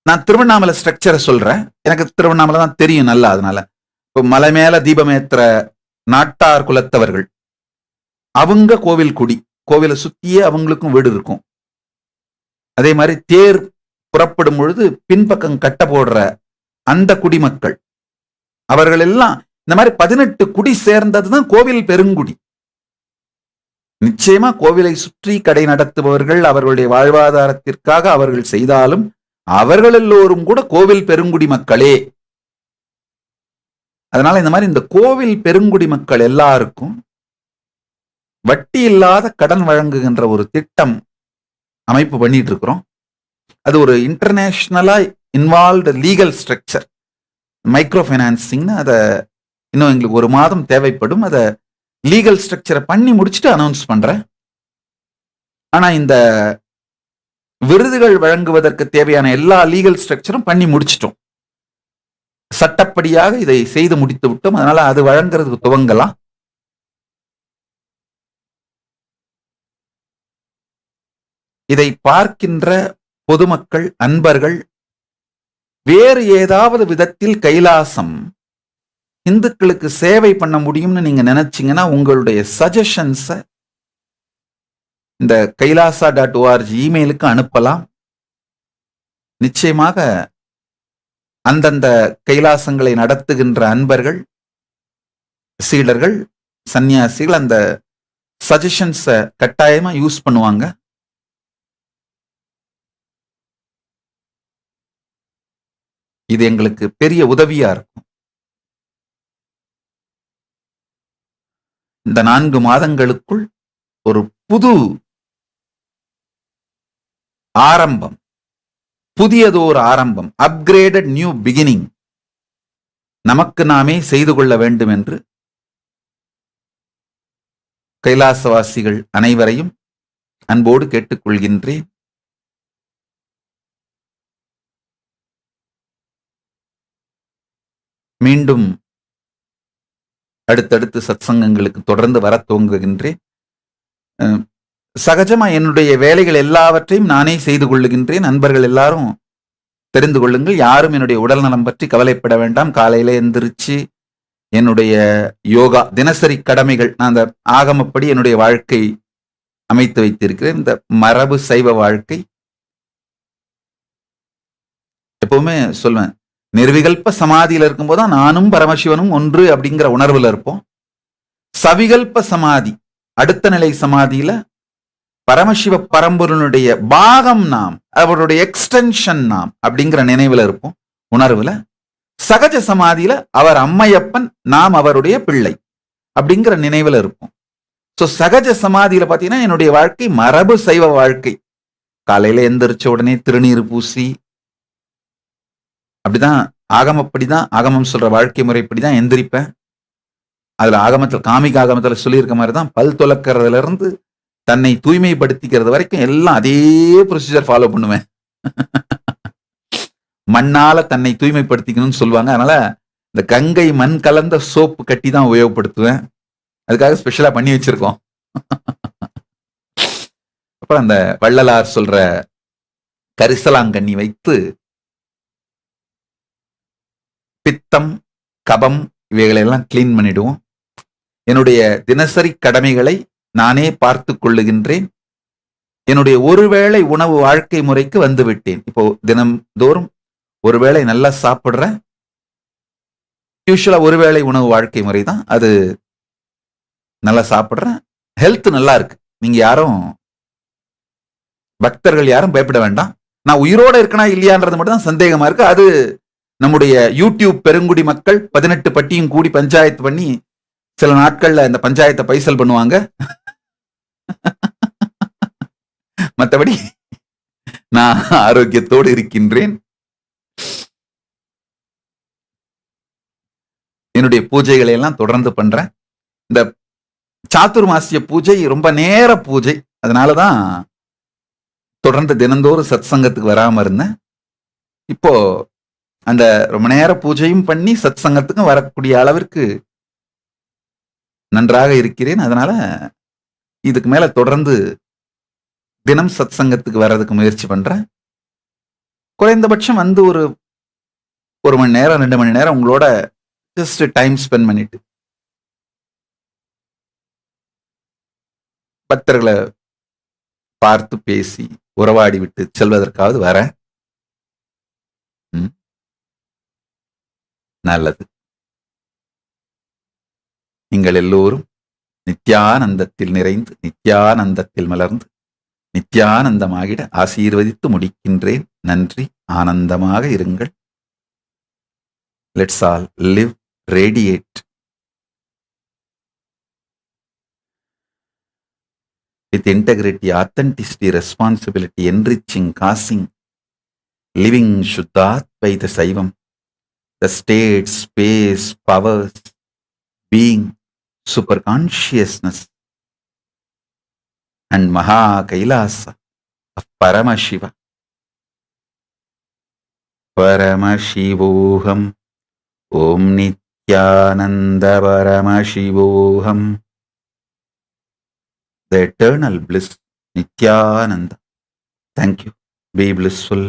நான் திருவண்ணாமலை ஸ்ட்ரக்சரை சொல்றேன், எனக்கு திருவண்ணாமலை தான் தெரியும் நல்லா. அதனால இப்போ மலை மேல தீபமேத்திர நாட்டார் குலத்தவர்கள், அவங்க கோவில் குடி, கோவிலை சுத்தியே அவங்களுக்கும் வீடு இருக்கும். அதே மாதிரி தேர் புறப்படும் பொழுது பின்பக்கம் கட்ட போடுற அந்த குடிமக்கள், அவர்கள் எல்லாம் இந்த மாதிரி 18 குடி சேர்ந்ததுதான் கோவில் பெருங்குடி. நிச்சயமா கோவிலை சுற்றி கடை நடத்துபவர்கள் அவர்களுடைய வாழ்வாதாரத்திற்காக அவர்கள் செய்தாலும் அவர்கள் எல்லோரும் கூட கோவில் பெருங்குடி மக்களே. அதனால இந்த மாதிரி இந்த கோவில் பெருங்குடி மக்கள் எல்லாருக்கும் வட்டி இல்லாத கடன் வழங்குகின்ற ஒரு திட்டம் அமைப்பு பண்ணிட்டு இருக்கிறோம். அது ஒரு இன்டர்நேஷனலா இன்வால்வ்டு லீகல் ஸ்ட்ரக்சர், மைக்ரோ ஃபைனான்சிங்னு. அதை இன்னும் எங்களுக்கு ஒரு மாதம் தேவைப்படும். அதை லீகல் ஸ்ட்ரக்சரை பண்ணி முடிச்சுட்டு அனௌன்ஸ் பண்றேன். ஆனா இந்த விருதுகள் வழங்குவதற்கு தேவையான எல்லா லீகல் ஸ்ட்ரக்சரும் பண்ணி முடிச்சிட்டோம். சட்டப்படியாக இதை செய்து முடித்து விட்டோம். அதனால அது வழங்குறதுக்கு துவங்கலாம். இதை பார்க்கின்ற பொதுமக்கள், அன்பர்கள், வேறு ஏதாவது விதத்தில் கைலாசம் இந்துக்களுக்கு சேவை பண்ண முடியும்னு நீங்க நினைச்சீங்கன்னா உங்களுடைய சஜஷன்ஸை இந்த kailasa.org இமெயிலுக்கு அனுப்பலாம். நிச்சயமாக அந்தந்த கைலாசங்களை நடத்துகின்ற அன்பர்கள், சீடர்கள், சன்னியாசிகள் அந்த சஜஷன்ஸை கட்டாயமா யூஸ் பண்ணுவாங்க. இது எங்களுக்கு பெரிய உதவியா இருக்கும். இந்த 4 மாதங்களுக்குள் ஒரு புது ஆரம்பம், புதியதோர் ஆரம்பம், அப்கிரேடட் நியூ பிகினிங் நமக்கு நாமே செய்து கொள்ள வேண்டும் என்று கைலாசவாசிகள் அனைவரையும் அன்போடு கேட்டுக்கொள்கின்றேன். மீண்டும் அடுத்தடுத்து சத்சங்கங்களுக்கு தொடர்ந்து வர துவங்குகின்றேன். சகஜமா என்னுடைய வேலைகள் எல்லாவற்றையும் நானே செய்து கொள்ளுகின்றேன். நண்பர்கள் எல்லாரும் தெரிந்து கொள்ளுங்கள். யாரும் என்னுடைய உடல் நலம் பற்றி கவலைப்பட வேண்டாம். காலையில எந்திரிச்சு என்னுடைய யோகா தினசரி கடமைகள், நான் அந்த ஆகமப்படி என்னுடைய வாழ்க்கை அமைத்து வைத்திருக்கிறேன். இந்த மரபு சைவ வாழ்க்கை. எப்பவுமே சொல்வேன், நிர்விகல்ப சமாதியில இருக்கும்போது தான் நானும் பரமசிவனும் ஒன்று அப்படிங்கிற உணர்வுல இருப்போம். சவிகல்ப சமாதி, அடுத்த நிலை சமாதியில பரமசிவ பரம்பொருளுடைய பாகம் நாம், அவருடைய எக்ஸ்டென்ஷன் நாம் அப்படிங்கிற நினைவுல இருப்போம், உணர்வுல. சகஜ சமாதியில அவர் அம்மையப்பன், நாம் அவருடைய பிள்ளை அப்படிங்கிற நினைவுல இருப்போம். சோ சகஜ சமாதியில பாத்தீங்கன்னா என்னுடைய வாழ்க்கை மரபு சைவ வாழ்க்கை. காலையில எந்திரிச்ச உடனே திருநீர் பூசி, அப்படிதான் ஆகமப்படிதான், ஆகமம் சொல்ற வாழ்க்கை முறைப்படிதான் எந்திரிப்பேன். அதுல ஆகமத்தில், காமிக ஆகமத்துல சொல்லியிருக்க மாதிரிதான் பல் துலக்கிறதுல இருந்து தன்னை தூய்மைப்படுத்திக்கிறது வரைக்கும் எல்லாம் அதே ப்ரொசீஜர் ஃபாலோ பண்ணுவேன். மண்ணால தன்னை தூய்மைப்படுத்திக்கணும்னு சொல்லுவாங்க. அதனால இந்த கங்கை மண் கலந்த சோப்பு கட்டி தான் உபயோகப்படுத்துவேன். அதுக்காக ஸ்பெஷலா பண்ணி வச்சிருக்கோம். அப்புறம் அந்த வள்ளலார் சொல்ற கரிசலாங்கண்ணி வைத்து பித்தம், கபம் இவைகளை எல்லாம் கிளீன் பண்ணிடுவோம். என்னுடைய தினசரி கடமைகளை நானே பார்த்து கொள்ளுகின்றேன். என்னுடைய ஒருவேளை உணவு வாழ்க்கை முறைக்கு வந்து விட்டேன். இப்போ தினம்தோறும் ஒருவேளை நல்லா சாப்பிடுறேன். யூஸ்வலா ஒருவேளை உணவு வாழ்க்கை முறை தான் அது. நல்லா சாப்பிடுறேன். ஹெல்த் நல்லா இருக்கு. நீங்க யாரும் பக்தர்கள் யாரும் பயப்பட வேண்டாம். நான் உயிரோட இருக்கனா இல்லையான்றது மட்டும் தான் சந்தேகமா இருக்கு. அது நம்முடைய யூடியூப் பெருங்குடி மக்கள் 18 பட்டியும் கூடி பஞ்சாயத்து பண்ணி சில நாட்கள்ல இந்த பஞ்சாயத்தை பைசல் பண்ணுவாங்க. மற்றபடி நான் ஆரோக்கியத்தோடு இருக்கின்றேன். என்னுடைய பூஜைகளை எல்லாம் தொடர்ந்து பண்றேன். இந்த சாத்துர்மாசிய பூஜை ரொம்ப நேர பூஜை. அதனாலதான் தொடர்ந்து தினந்தோறும் சத் சங்கத்துக்கு வராம இருந்தேன். இப்போ அந்த ரொம்ப நேர பூஜையும் பண்ணி சத் சங்கத்துக்கும் வரக்கூடிய அளவிற்கு நன்றாக இருக்கிறேன். அதனால இதுக்கு மேல தொடர்ந்து தினம் சத் சங்கத்துக்கு வர்றதுக்கு முயற்சி பண்றேன். குறைந்தபட்சம் வந்து ஒரு மணி நேரம் 2 மணி நேரம் உங்களோட ஜஸ்ட் டைம் ஸ்பெண்ட் பண்ணிட்டு பக்தர்களை பார்த்து பேசி உறவாடி விட்டு செல்வதற்காவது வரேன். நல்லது. நீங்கள் எல்லோரும் நித்யானந்தத்தில் நிறைந்து நித்யானந்தத்தில் மலர்ந்து நித்யானந்தமாகிட ஆசீர்வதித்து முடிக்கின்றேன். நன்றி. ஆனந்தமாக இருங்கள். Let's all live, radiate with integrity, authenticity, responsibility, enriching, causing, living Shuddhaadvaita Saivam, the state, space, powers, being, superconsciousness, and Maha Kailasa of Paramashiva. Paramashivoham, Om Nityananda Paramashivoham. The eternal bliss, Nityananda. Thank you. Be blissful.